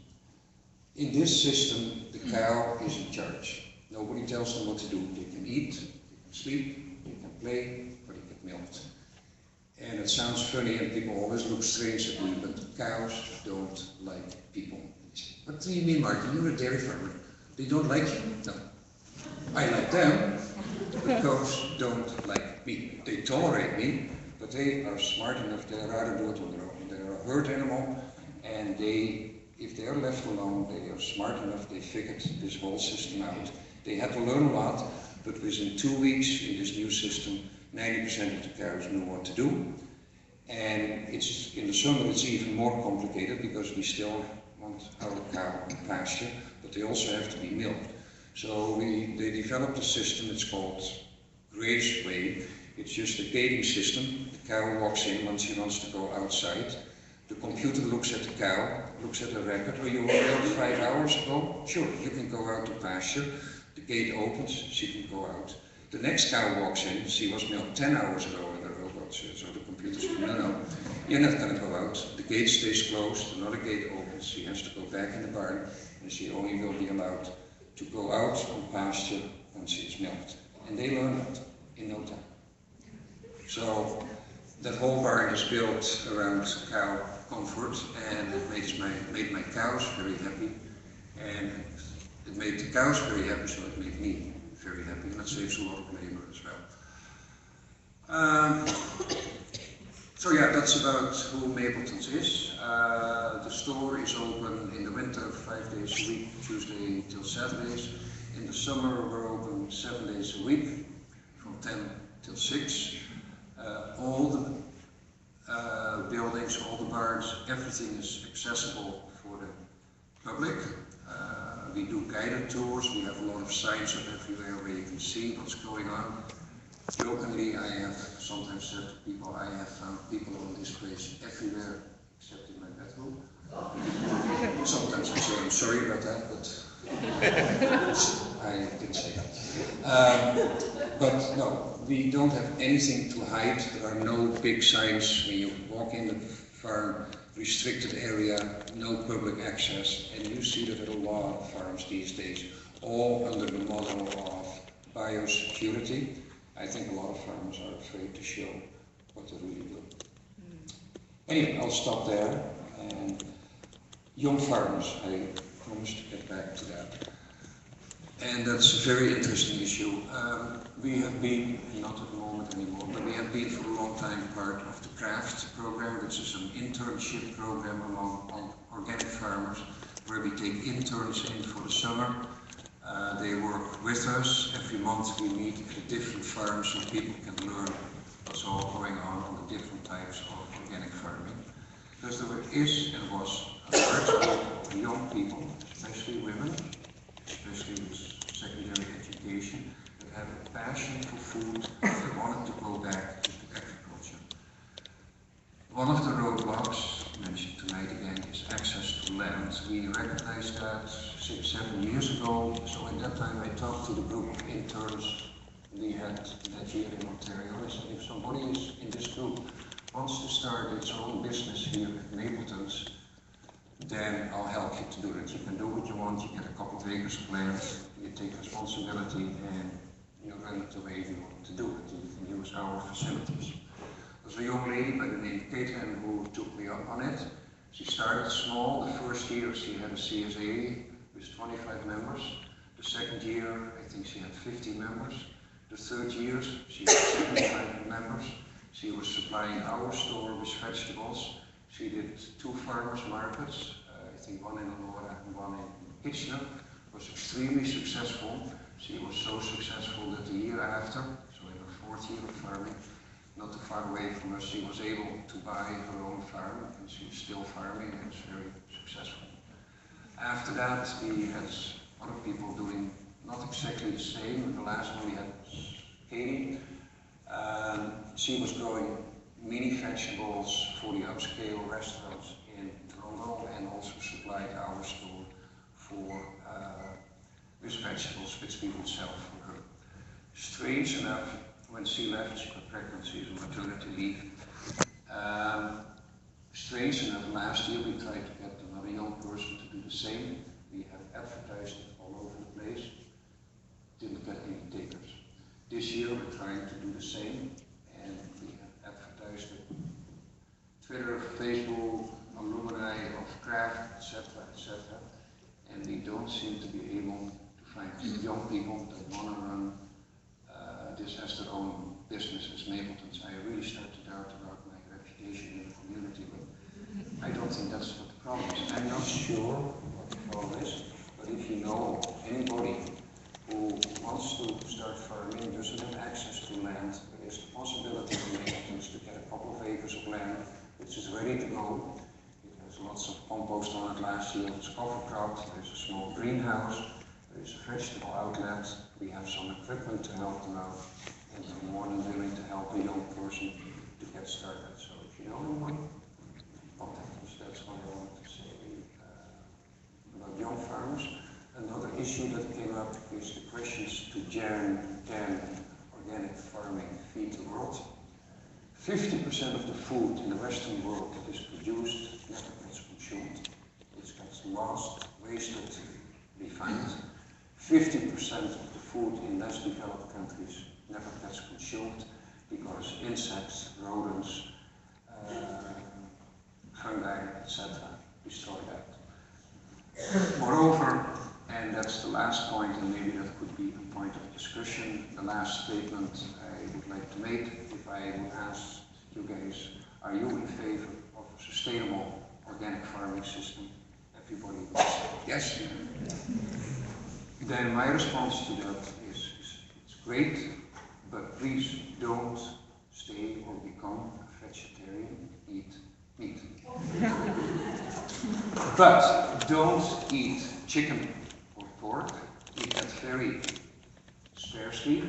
In this system, the cow is in charge. Nobody tells them what to do. They can eat, they can sleep, they can play, or they get milked. And it sounds funny and people always look strange at me, but cows don't like people. "What do you mean, Martin? You're a dairy farmer. They don't like you?" "No. I like them, but cows don't like me. They tolerate me, but they are smart enough, they'd rather do it on their own. They're a herd animal, and if they are left alone, they are smart enough, they figured this whole system out. They had to learn a lot, but within 2 weeks in this new system, 90% of the cows knew what to do. And in the summer it's even more complicated because we still want our cow on pasture, but they also have to be milked. So they developed a system, it's called Grazeway. It's just a gating system. The cow walks in once she wants to go outside. The computer looks at the cow, looks at the record. Oh, you were milked 5 hours ago? Sure, you can go out to pasture. The gate opens, she can go out. The next cow walks in, she was milked 10 hours ago, and the robot says, so the computer says, no, you're not going to go out. The gate stays closed, another gate opens, she has to go back in the barn, and she only will be allowed to go out on pasture when she is milked. And they learn that in no time. So that whole barn is built around cow comfort, and it made my cows very happy, and it made the cows very happy, so it made me very happy, and it saves a lot of labor as well. So yeah, that's about who Mapletons is. The store is open in the winter 5 days a week, Tuesday till Saturdays. In the summer we're open 7 days a week, from 10 till 6. All the buildings, all the barns, everything is accessible for the public. We do guided tours, we have a lot of signs up everywhere where you can see what's going on. Jokingly, I have sometimes said to people, I have found people on this place everywhere except in my bedroom. Sometimes I say, I'm sorry about that, but I didn't say that. But no, we don't have anything to hide. There are no big signs when you walk in the farm, restricted area, no public access, and you see that at a lot of farms these days, all under the model of biosecurity. I think a lot of farmers are afraid to show what they really do. Anyway, I'll stop there. And young farmers, I promise to get back to that. And that's a very interesting issue. We have been, not at the moment anymore, but we have been for a long time part of the CRAFT program, which is an internship program among organic farmers, where we take interns in for the summer. They work with us. Every month we meet at different farms so people can learn what's all going on the different types of organic farming. Because there is and was a large group of young people, especially women, especially with secondary education, that have a passion for food and they wanted to go back to agriculture. One of the roadblocks, mentioned tonight again, is access to land. We recognized that 6-7 years ago, so at that time I talked to the group of interns we had that year in Ontario. I said, if somebody is in this group wants to start its own business here at Mapletons, then I'll help you to do it. You can do what you want, you get a couple of acres of land, you take responsibility and you run it the way you want to do it. You can use our facilities. There's a young lady by the name of Caitlin who took me up on it. She started small. The first year she had a CSA with 25 members. The second year I think she had 50 members. The third year she had 75 members. She was supplying our store with vegetables. She did 2 farmers markets, I think one in Aurora and one in Kitchener. Was extremely successful. She was so successful that the year after, so in her 4th year of farming, not too far away from us, she was able to buy her own farm, and she was still farming and was very successful. After that, we had other people doing not exactly the same. The last one we had was Katie. She was growing mini vegetables for the upscale restaurants in Toronto and also supplied our store for with vegetables which we would sell for her. Strange enough, when she left, she got pregnant, she was on maternity leave. Strange enough, last year we tried to get another young person to do the same. We have advertised it all over the place, didn't get any takers. This year we're trying to do the same, and we have advertised it. Twitter, Facebook, alumni of craft, etc., etc. And we don't seem to be able to find young people that want to run this as their own business as Mapletons. I really start to doubt about my reputation in the community, but I don't think that's what the problem is. I'm not sure what the problem is, but if you know anybody who wants to start farming, doesn't have access to land, there is the possibility for Mapletons to get a couple of acres of land which is ready to go. It has lots lots of compost on it last year. It's overcropped. There's a small greenhouse. There is a vegetable outlet. We have some equipment to help them out. And I'm more than willing to help a young person to get started. So if you know anyone, contact us. That's what I wanted to say about young farmers. Another issue that came up is the questions to can organic farming feed the world? 50% of the food in the Western world that is produced never gets consumed. It gets lost, wasted, refined. 50% of the food in less developed countries never gets consumed because insects, rodents, fungi, etc. destroy that. Moreover, and that's the last point, and maybe that could be a point of discussion, the last statement I would like to make, if I would ask you guys, are you in favor of a sustainable organic farming system? Everybody would say yes. Then my response to that is it's great, but please don't stay or become a vegetarian, eat meat. But don't eat chicken or pork, eat that very sparsely,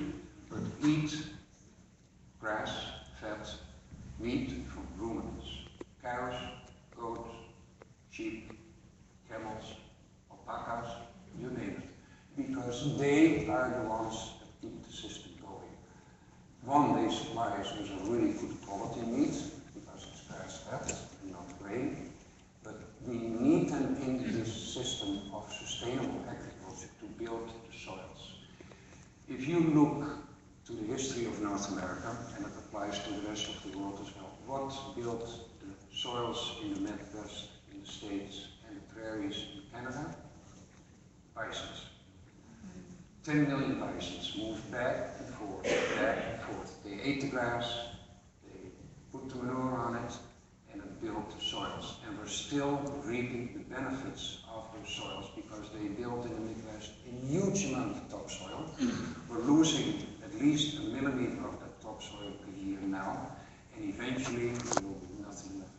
but eat grass-fed meat from ruminants, cows, goats, sheep, camels, alpacas, you name it, because they are the ones that keep the system going. One, they supply us with a really good quality meat, because it's grass-fed and not grain, but we need them in this system of sustainable agriculture to build the soils. If you look to the history of North America, and it applies to the rest of the world as well, what built the soils in the Midwest, in the States, and the prairies in Canada? Bisons. 10 million bisons moved back and forth, back and forth. They ate the grass, they put the manure on it, and it built the soils. And we're still reaping the benefits of those soils because they built in the Midwest a huge amount of topsoil. We're losing at least a millimeter of that topsoil per year now, and eventually there will be nothing left.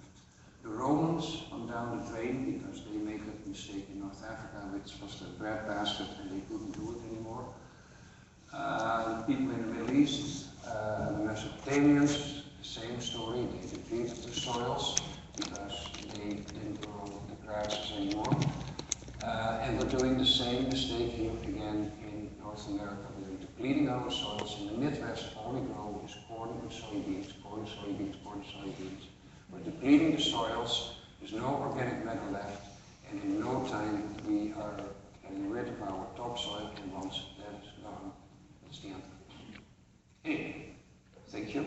The Romans come down the drain because they made that mistake in North Africa, which was the breadbasket, and they couldn't do it anymore. People in the Middle East, the Mesopotamians, the same story. They depleted the soils because they didn't grow the grasses anymore. And we're doing the same mistake here again in North America. We're depleting our soils. In the Midwest, all we grow is corn and soybeans, corn and soybeans, corn and soybeans. We're depleting the soils. There's no organic matter left. And in no time, we are getting rid of our topsoil. And once that is gone, it's the end of it. Anyway, thank you.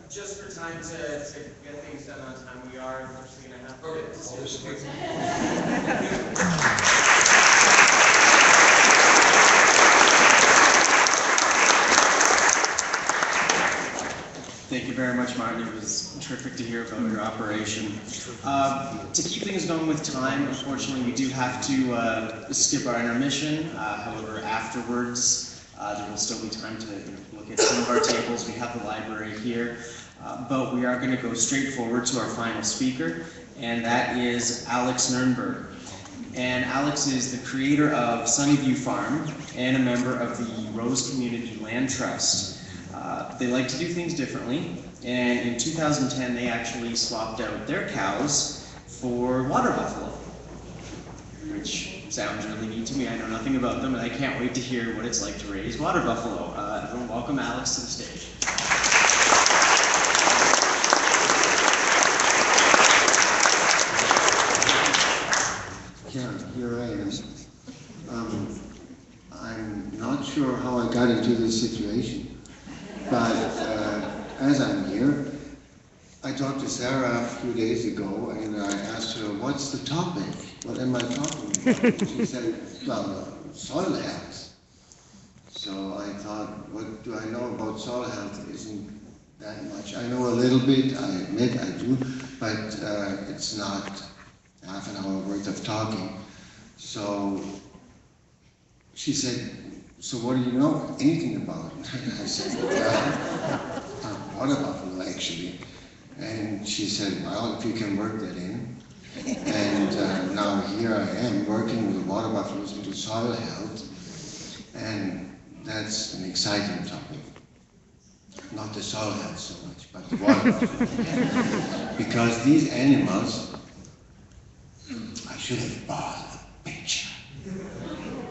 Just for time to get things done on time, we are unfortunately going to have to Thank you very much, Martin. It was terrific to hear about your operation. To keep things going with time, unfortunately, we do have to skip our intermission. However, afterwards, there will still be time to look at some of our tables. We have the library here. But we are going to go straight forward to our final speaker, and that is Alex Nurnberg. And Alex is the creator of Sunnyview Farm and a member of the Rose Community Land Trust. They like to do things differently, and in 2010 they actually swapped out their cows for water buffalo, which sounds really neat to me. I know nothing about them, and I can't wait to hear what it's like to raise water buffalo. Everyone welcome Alex to the stage. Yeah, here I am. I'm not sure how I got into this situation, but as I'm here, I talked to Sarah a few days ago and I asked her, what's the topic? What am I talking about? She said, well, soil health. So I thought, what do I know about soil health? Isn't that much. I know a little bit, I admit I do, but it's not half an hour worth point of talking. So she said, so what do you know anything about? I said, water buffalo actually. And she said, well, if you can work that in. And now here I am working with water buffaloes into soil health. And that's an exciting topic. Not the soil health so much, but the water buffalo. Because these animals, I should have bought a picture.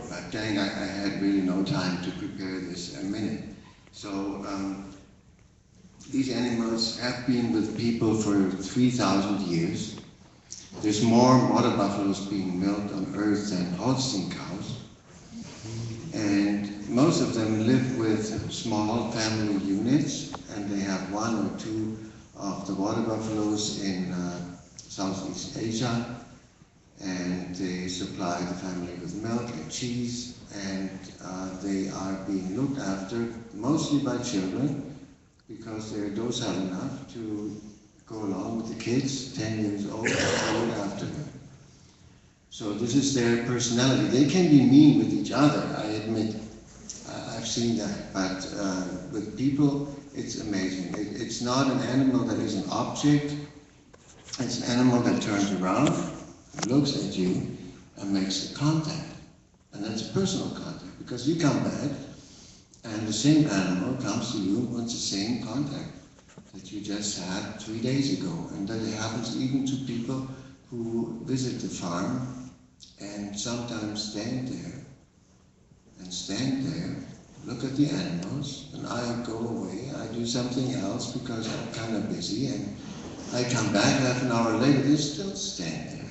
But then I had really no time to prepare this a minute. So these animals have been with people for 3,000 years. There's more water buffaloes being milked on earth than Holstein cows. And most of them live with small family units, and they have one or two of the water buffaloes in Southeast Asia. And they supply the family with milk and cheese, and they are being looked after mostly by children because they're docile enough to go along with the kids, 10 years old, and look after them. So this is their personality. They can be mean with each other, I admit. I've seen that, but with people, it's amazing. It's not an animal that is an object. It's an animal that turns around, looks at you, and makes a contact. And that's a personal contact, because you come back, and the same animal comes to you with the same contact that you just had 3 days ago. And that happens even to people who visit the farm and sometimes stand there, look at the animals, and I go away, I do something else because I'm kind of busy, and I come back half an hour later, they still stand there.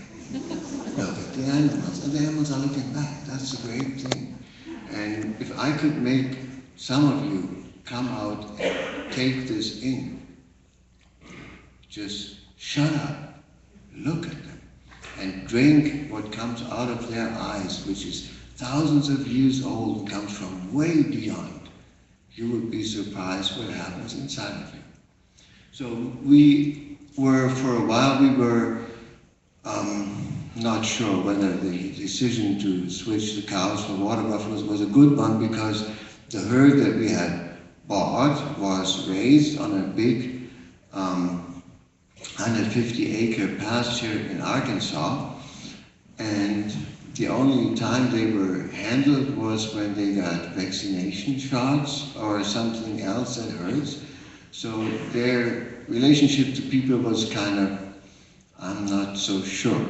Look at the animals, and the animals are looking back. That's a great thing. And if I could make some of you come out and take this in, just shut up, look at them, and drink what comes out of their eyes, which is thousands of years old and comes from way beyond, you would be surprised what happens inside of you. So for a while we were not sure whether the decision to switch the cows for water buffaloes was a good one, because the herd that we had bought was raised on a big 150-acre pasture in Arkansas, and the only time they were handled was when they got vaccination shots or something else that hurts. So their relationship to people was kind of, I'm not so sure.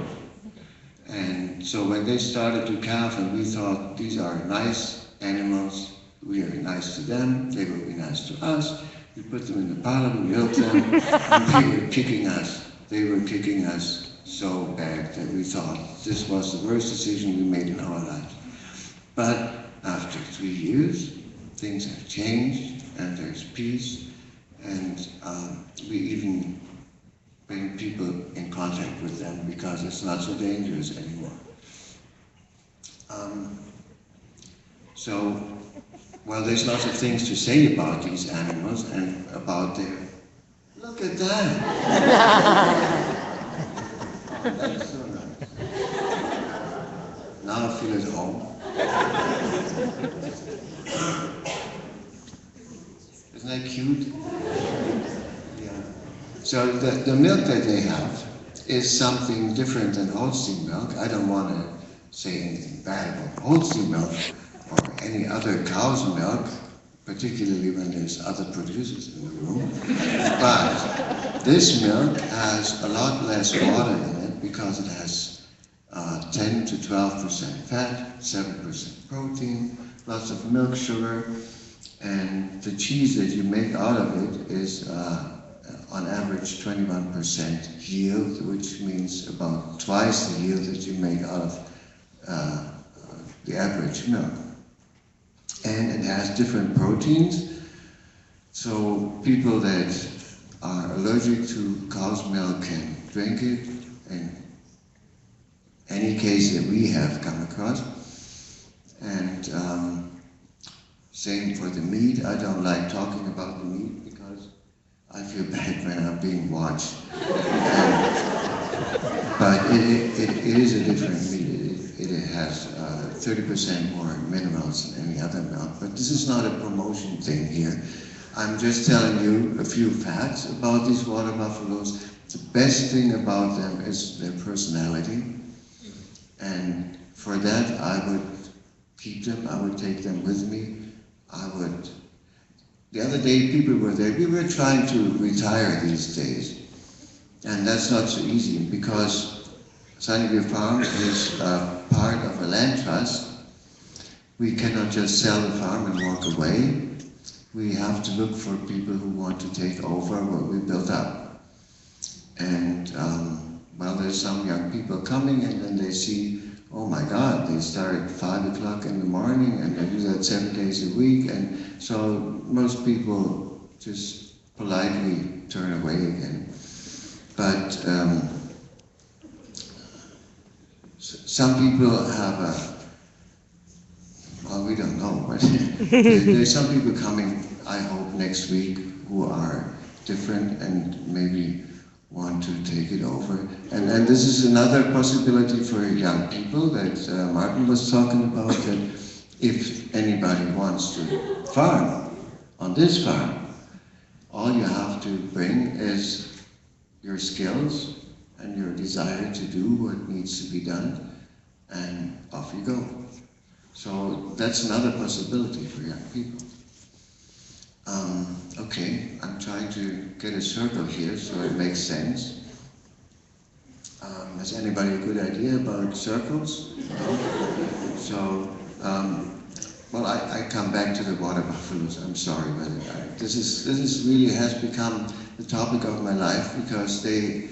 And so when they started to calve, and we thought, these are nice animals, we are nice to them, they will be nice to us. We put them in the parlor, we milked them, and they were kicking us. They were kicking us so bad that we thought this was the worst decision we made in our lives. But after 3 years, things have changed, and there's peace, and we even bring people in contact with them because it's not so dangerous anymore. Well, there's lots of things to say about these animals and about their... Look at that! Oh, that's so nice. Now I feel at home. Isn't that cute? Yeah. So the milk that they have is something different than Holstein milk. I don't want to say anything bad about Holstein milk or any other cow's milk, particularly when there's other producers in the room. But this milk has a lot less water in it because it has 10 to 12% fat, 7% protein, lots of milk sugar, and the cheese that you make out of it is on average 21% yield, which means about twice the yield that you make out of the average milk. And it has different proteins, so people that are allergic to cow's milk can drink it, in any case that we have come across. And same for the meat. I don't like talking about the meat because I feel bad when I'm being watched. And But it is a different meat. It has 30% more minerals than any other milk. But this is not a promotion thing here. I'm just telling you a few facts about these water buffaloes. The best thing about them is their personality. And for that, I would keep them, I would take them with me. The other day people were there, we were trying to retire these days. And that's not so easy because Sunnybrook Farm is part of a land trust. We cannot just sell the farm and walk away. We have to look for people who want to take over what we built up. And well, there's some young people coming and then they see, oh my God, they start at 5 o'clock in the morning and they do that 7 days a week. And so most people just politely turn away again. But some people have well, we don't know, but there's some people coming, I hope, next week who are different and maybe want to take it over. And this is another possibility for young people that Martin was talking about, that if anybody wants to farm on this farm, all you have to bring is your skills and your desire to do what needs to be done, and off you go. So that's another possibility for young people. Okay, I'm trying to get a circle here so it makes sense. Has anybody a good idea about circles? No? So, well, I come back to the water buffaloes. I'm sorry, but this is really has become the topic of my life because they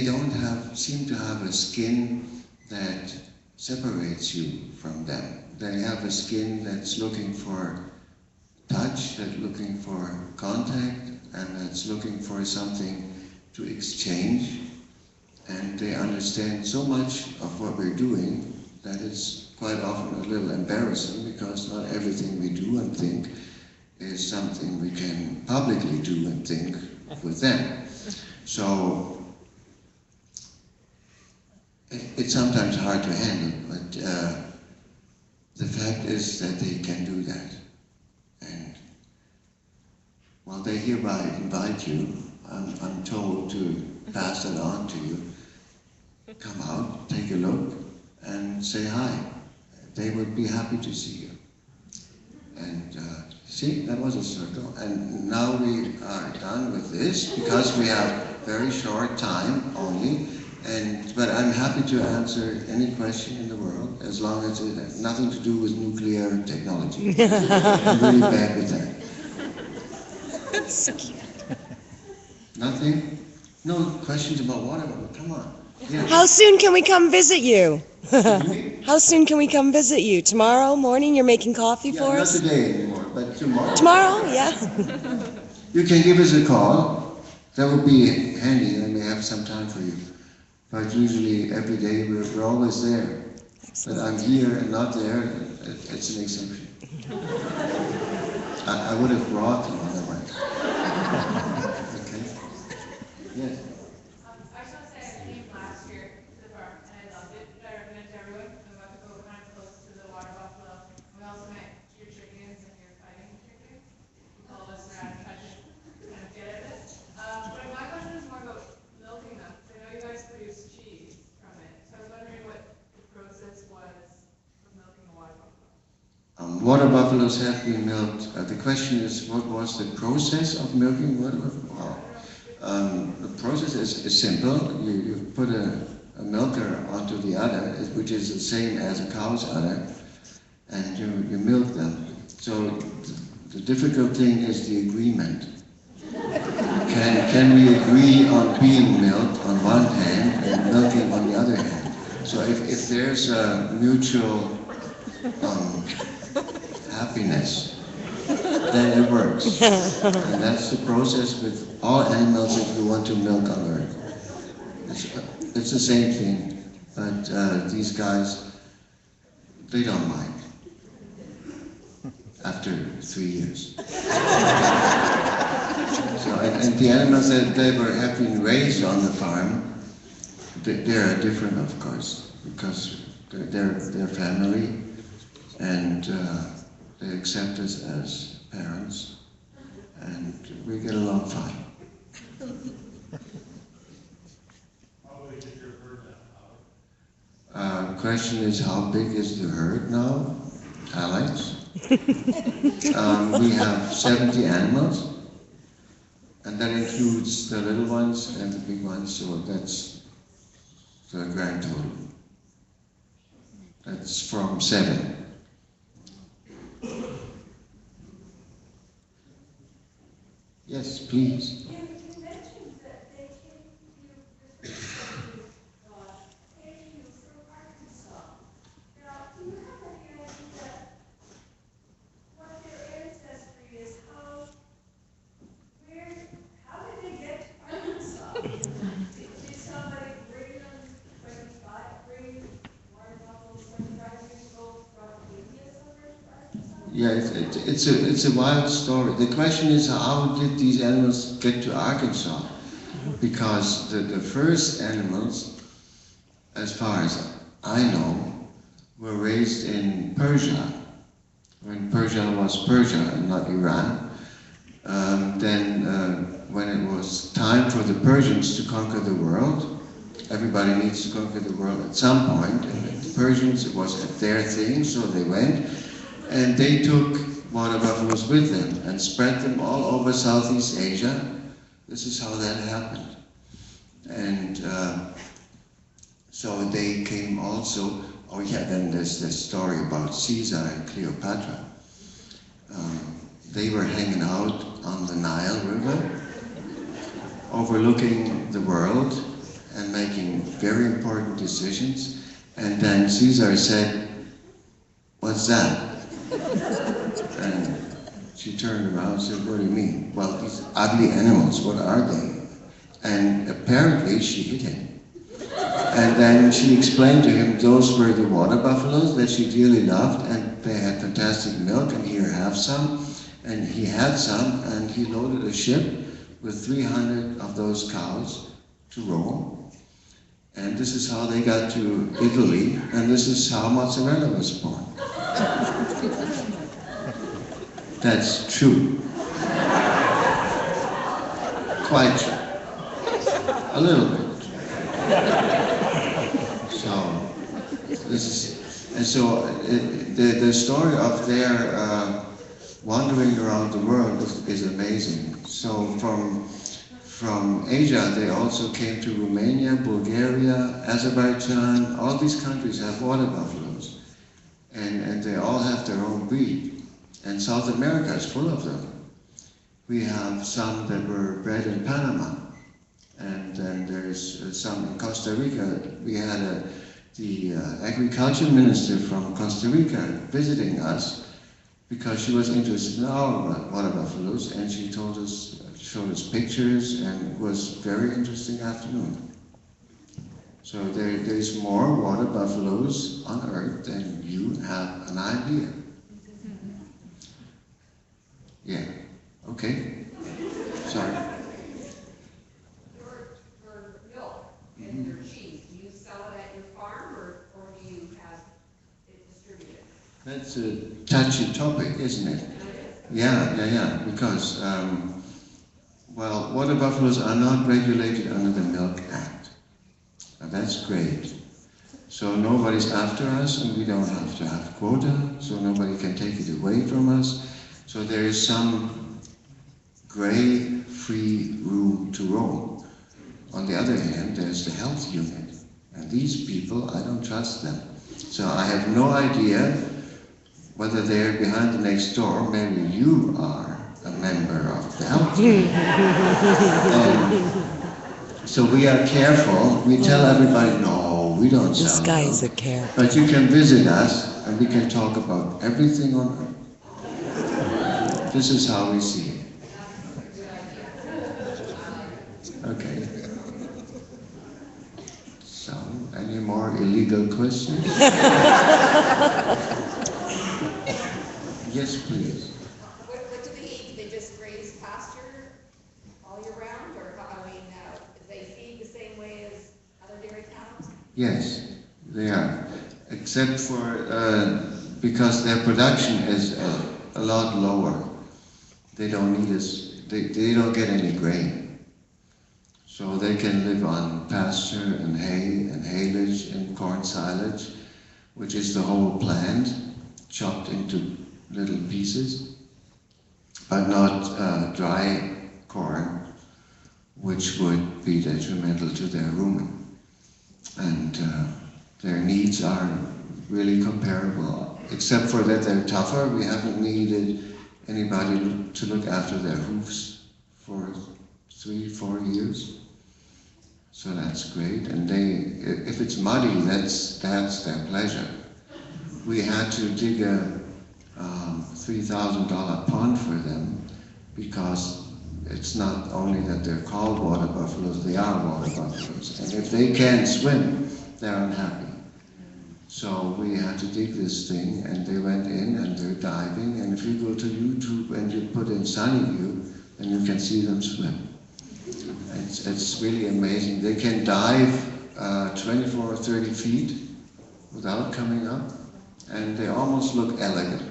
don't seem to have a skin that separates you from them. They have a skin that's looking for touch, that's looking for contact, and that's looking for something to exchange. And they understand so much of what we're doing that it's quite often a little embarrassing because not everything we do and think is something we can publicly do and think with them. So it's sometimes hard to handle, but the fact is that they can do that. And well, they hereby invite you, I'm told to pass it on to you. Come out, take a look, and say hi. They would be happy to see you. And see, that was a circle. And now we are done with this because we have very short time only. But I'm happy to answer any question in the world as long as it has nothing to do with nuclear technology. I'm really bad with that. So cute. Nothing? No questions about water? Come on. Yeah. How soon can we come visit you? How soon can we come visit you? Tomorrow morning you're making coffee for us? Not today anymore, but tomorrow. Tomorrow, yeah. You can give us a call. That would be handy. I may have some time for you. But usually every day we're always there. But I'm here and not there, it's an exception. I would have brought them otherwise. Okay? Yes. I just want to say I came last year to the farm and I loved it. I recommend it to everyone. I'm about to go kind of close to the water buffalo. We also met your chickens and your fighting chickens. All of us are out of touch and kind of get at it. But my question is more about milking them. I know you guys produce cheese from it. So I was wondering what the process was of milking a water buffalo. Water buffaloes have been milked. The question is, what was the process of milking water buffalo? The process is simple. You put a milker onto the udder, which is the same as a cow's udder, and you milk them. So the difficult thing is the agreement. Can we agree on being milked on one hand and milking on the other hand? So if there's a mutual happiness, then it works. And that's the process with all animals if you want to milk on Earth. It's the same thing, but these guys, they don't mind after 3 years. So and the animals that have been raised on the farm, they are different, of course, because they're family, and they accept us as parents, and we get along fine. How big is your herd now? Question is, how big is the herd now, Alex? We have 70 animals, and that includes the little ones and the big ones, so that's the grand total. That's from 7. Yes, please. You mentioned that they came to you, came to you from Arkansas. Now, do you have any idea what their ancestry is? How did they get to Arkansas? Did somebody bring them 25 years old from India somewhere to Arkansas? Yeah, it's a wild story. The question is, how did these animals get to Arkansas? Because the first animals, as far as I know, were raised in Persia, when Persia was Persia and not Iran. When it was time for the Persians to conquer the world, everybody needs to conquer the world at some point, and the Persians, it was their thing, so they went, and they took water buffaloes with them and spread them all over Southeast Asia. This is how that happened. And so they came also, oh yeah, then there's the story about Caesar and Cleopatra. They were hanging out on the Nile River, overlooking the world and making very important decisions. And then Caesar said, "What's that?" And she turned around and said, "What do you mean?" "Well, these ugly animals, what are they?" And apparently she hit him. And then she explained to him those were the water buffaloes that she dearly loved, and they had fantastic milk, and here, have some. And he had some, and he loaded a ship with 300 of those cows to Rome. And this is how they got to Italy, and this is how mozzarella was born. That's true. Quite true. A little bit. So, this is, and so the story of their wandering around the world is amazing. So from Asia, they also came to Romania, Bulgaria, Azerbaijan. All these countries have water buffaloes, and they all have their own breed. And South America is full of them. We have some that were bred in Panama, and then there's some in Costa Rica. We had the agriculture minister from Costa Rica visiting us because she was interested in our water buffaloes, and she told us, showed us pictures, and it was a very interesting afternoon. So there's more water buffaloes on Earth than you have an idea. Yeah, okay. Sorry. For milk and your cheese, do you sell it at your farm or do you have it distributed? That's a touchy topic, isn't it? Yeah, because, well, water buffaloes are not regulated under the Milk Act. And that's great. So nobody's after us, and we don't have to have quota, so nobody can take it away from us. So there is some gray, free room to roam. On the other hand, there's the health unit. And these people, I don't trust them. So I have no idea whether they're behind the next door. Maybe you are a member of the health unit. So we are careful. We tell everybody, no, we don't sell This guy's a milk. character. But you can visit us, and we can talk about everything on earth. This is how we see it. Okay. So, any more illegal questions? Yes, please. What do they eat? Do they just graze pasture all Yes, they are. Except for, because their production is a lot lower. They don't need as, they don't get any grain. So they can live on pasture and hay and haylage and corn silage, which is the whole plant, chopped into little pieces, but not dry corn, which would be detrimental to their rumen. And their needs are really comparable, except for that they're tougher. We haven't needed anybody to look after their hoofs for 3-4 years. So that's great. And they, if it's muddy, that's their pleasure. We had to dig a $3,000 pond for them because it's not only that they're called water buffaloes, they are water buffaloes. And if they can't swim, they're unhappy. So we had to dig this thing, and they went in and they're diving. And if you go to YouTube and you put in Sunnyview, then you can see them swim. It's really amazing. They can dive 24 or 30 feet without coming up, and they almost look elegant.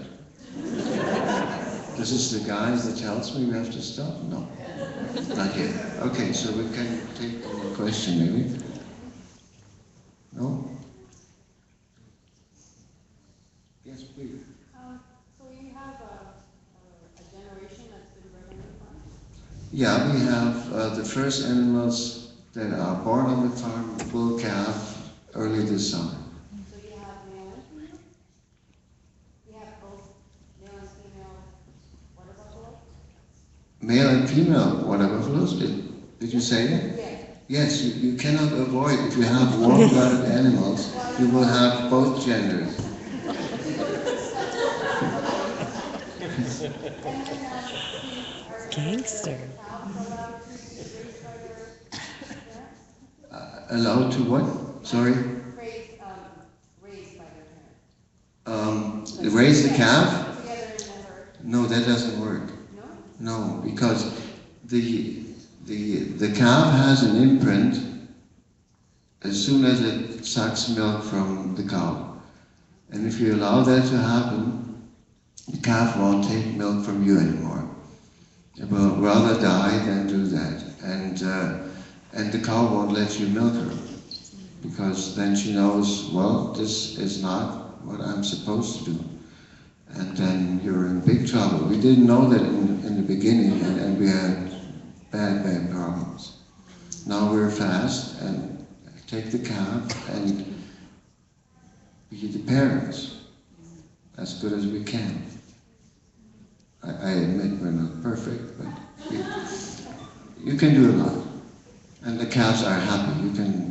This is the guy that tells me we have to stop? No, not yet. Okay, so we can take a question maybe. No? Yes, please. So you have a generation that's been bred on the farm? Yeah, we have the first animals that are born on the farm will calve early this summer. So you have male and female? You have both male and female water buffalo? Male and female water buffaloes, did you say that? Yes. Yes, you cannot avoid, if you have warm-blooded animals, you will have both genders. Gangster. Allowed to what? Sorry? Raised by their parents. Raise the calf? Together in the herd. No, that doesn't work. No? No, because the calf has an imprint as soon as it sucks milk from the cow. And if you allow that to happen, the calf won't take milk from you anymore. It will rather die than do that. And the cow won't let you milk her, because then she knows, well, this is not what I'm supposed to do. And then you're in big trouble. We didn't know that in the beginning, and we had bad problems. Now we're fast and take the calf and be the parents as good as we can. I admit we're not perfect, but you can do a lot. And the calves are happy. You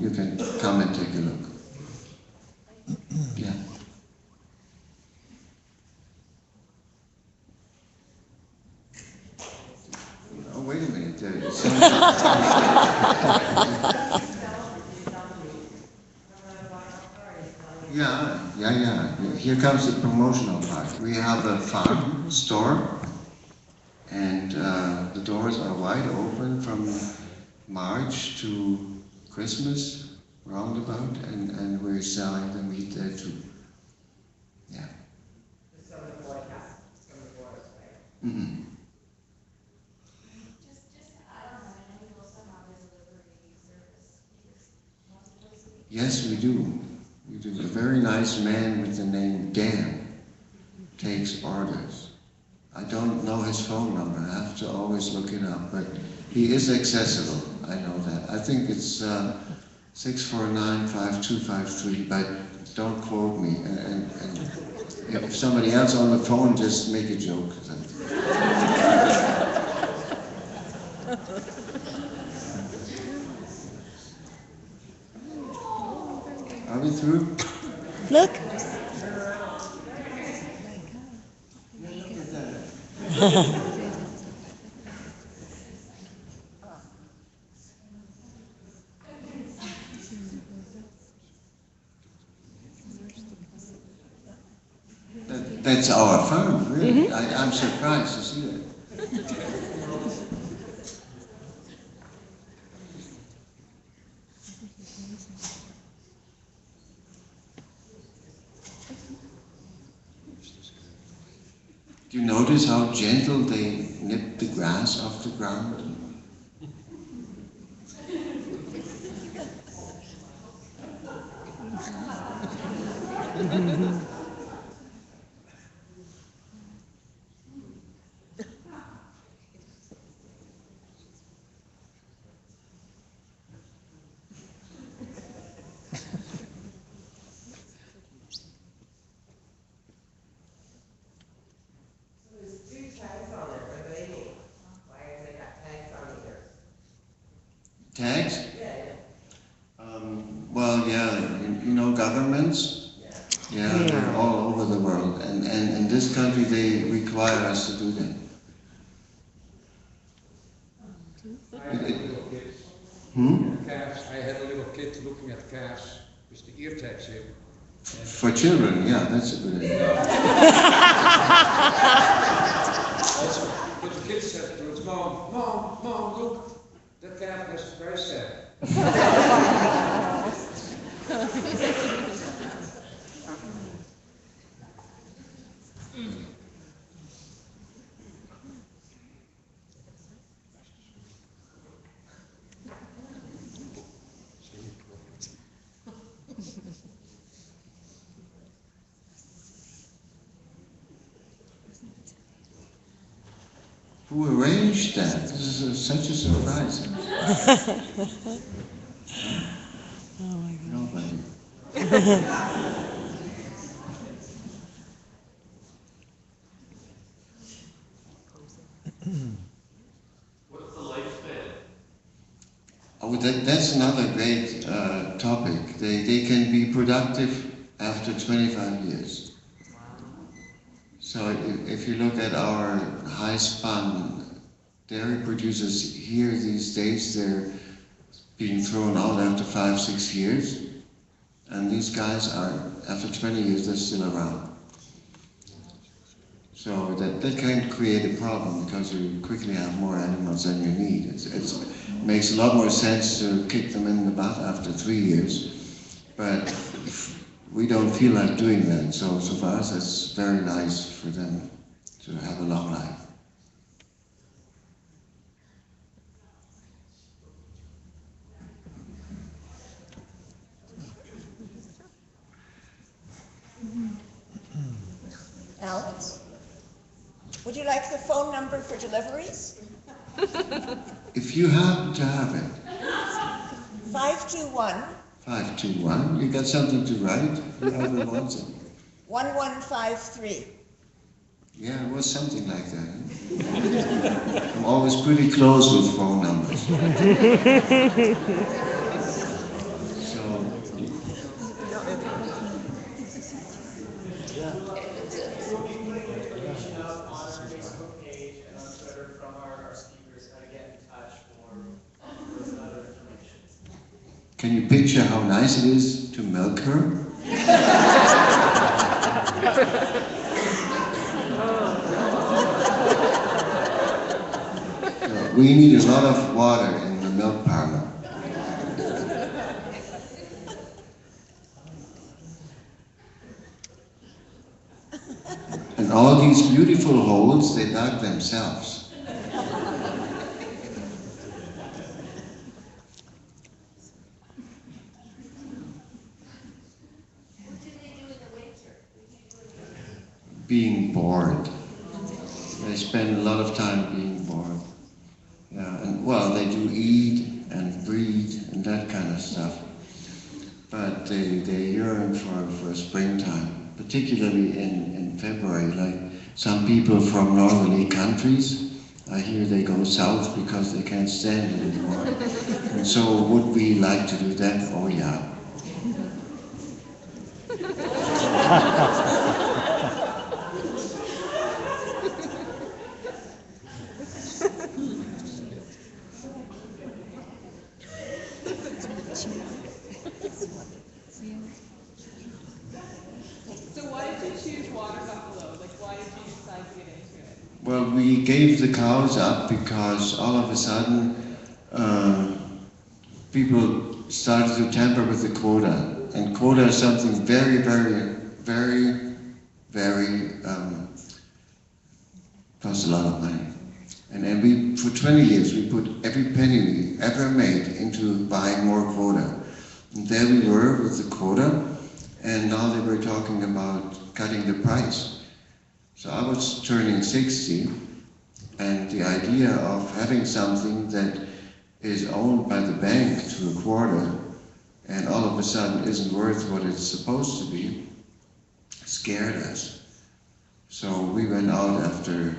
can come and take a look. Yeah. Oh, wait a minute. Yeah. Here comes the promotional part. We have a farm store, and the doors are wide open from March to Christmas, roundabout, and we're selling the meat there too. Yeah. Mm-hmm. Just to add on that, I know you also have a delivery service, because most places. Yes, we do. We do. A very nice man with the name Dan takes orders. I don't know his phone number. I have to always look it up, but he is accessible. I know that. I think it's 649-5253, but don't quote me. And if somebody else on the phone, just make a joke. Are we through? Look. That's our farm, really. I'm surprised to see that. Do you notice how gentle they nip the grass off the ground? There's two tags on it, what do they mean? Why have they got tags on either? Tags? Yeah, Well, yeah, you know governments? yeah. Yeah, they're all over the world. And in this country, they require us to do that. I had little kids. Calves. I had a little kid looking at calves with the ear tags in. For children, yeah, that's a good idea. Also, but the kids said to us, Mom, look, that calf is very sad. Who arranged that? This is such a surprise. Oh my God. Nobody. What's the lifespan? Oh, that's another great topic. They can be productive after 25 years. So if you look at our high-spun dairy producers here these days, they're being thrown out after 5-6 years. And these guys are, after 20 years, they're still around. So that can create a problem because you quickly have more animals than you need. It makes a lot more sense to kick them in the butt after 3 years. But we don't feel like doing that. So for us, it's very nice for them to have a long life. Alex, would you like the phone number for deliveries? If you happen to have it, 521 521, you got something to write? Whoever wants it. 1153. Yeah, it was something like that. I'm always pretty close with phone numbers. So, Information up on our Facebook page and on Twitter from our speakers, how to get in touch for other information. can you picture how nice it is to milk her? So we need a lot of water in the milk parlor. And all these beautiful holes, they dug themselves. What do they do in the winter? Being bored. They spend a lot of time being bored. Yeah, and well, they do eat and breed and that kind of stuff. But they yearn for springtime, particularly in February. Like some people from northerly countries, I hear they go south because they can't stand it anymore. And so would we like to do that? Oh yeah. So why did you choose water buffalo? Like, why did you decide to get into it? Well, we gave the cows up because all of a sudden people started to tamper with the quota. And quota is something very, very, very, very Costs a lot of money. And then we, for 20 years, we put every penny we ever made into buying more quota. And there we were with the quota, and now they were talking about cutting the price. So I was turning 60, and the idea of having something that is owned by the bank to a quarter, and all of a sudden isn't worth what it's supposed to be, scared us. So we went out after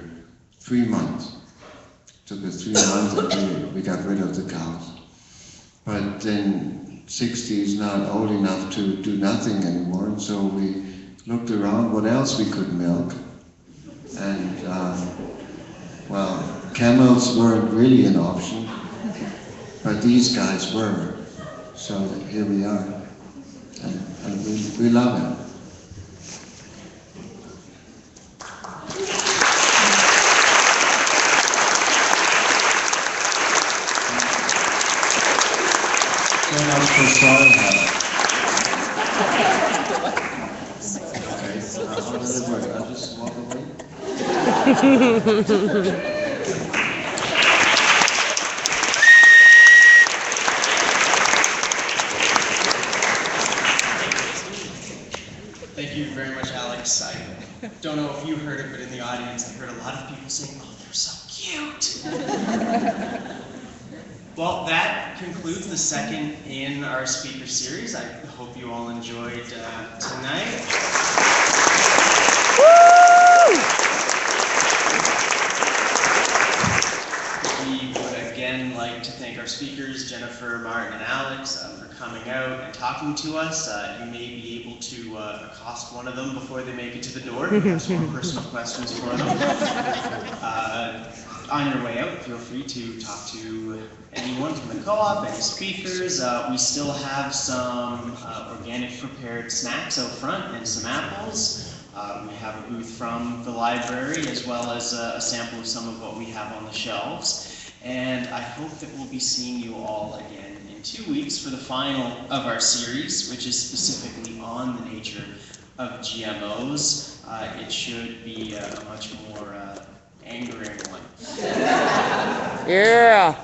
3 months. Took us 3 months and we got rid of the cows. But then 60 is not old enough to do nothing anymore, and so we looked around what else we could milk. And well, camels weren't really an option, but these guys were. So here we are, and we love it. So much for soil health. Okay, how does it work? I'll just walk away. Thank you very much, Alex. I don't know if you heard it, but in the audience, I heard a lot of people saying, "Oh, they're so cute." Well, that concludes the second in our speaker series. I hope you all enjoyed tonight. We would again like to thank our speakers, Jennifer, Martin, and Alex, for coming out and talking to us. You may be able to accost one of them before they make it to the door if you have some more personal questions for them. On your way out, feel free to talk to anyone from the co-op, any speakers. We still have some organic prepared snacks out front and some apples. We have a booth from the library as well as a sample of some of what we have on the shelves. And I hope that we'll be seeing you all again in 2 weeks for the final of our series, which is specifically on the nature of GMOs. It should be a much more angering one. Yeah.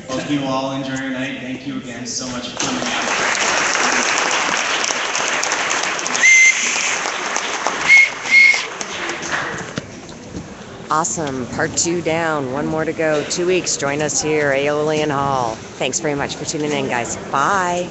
Hope you all enjoy your night. Thank you again so much for coming out. Awesome. Part 2 down. 1 more to go. 2 weeks. Join us here, Aeolian Hall. Thanks very much for tuning in, guys. Bye.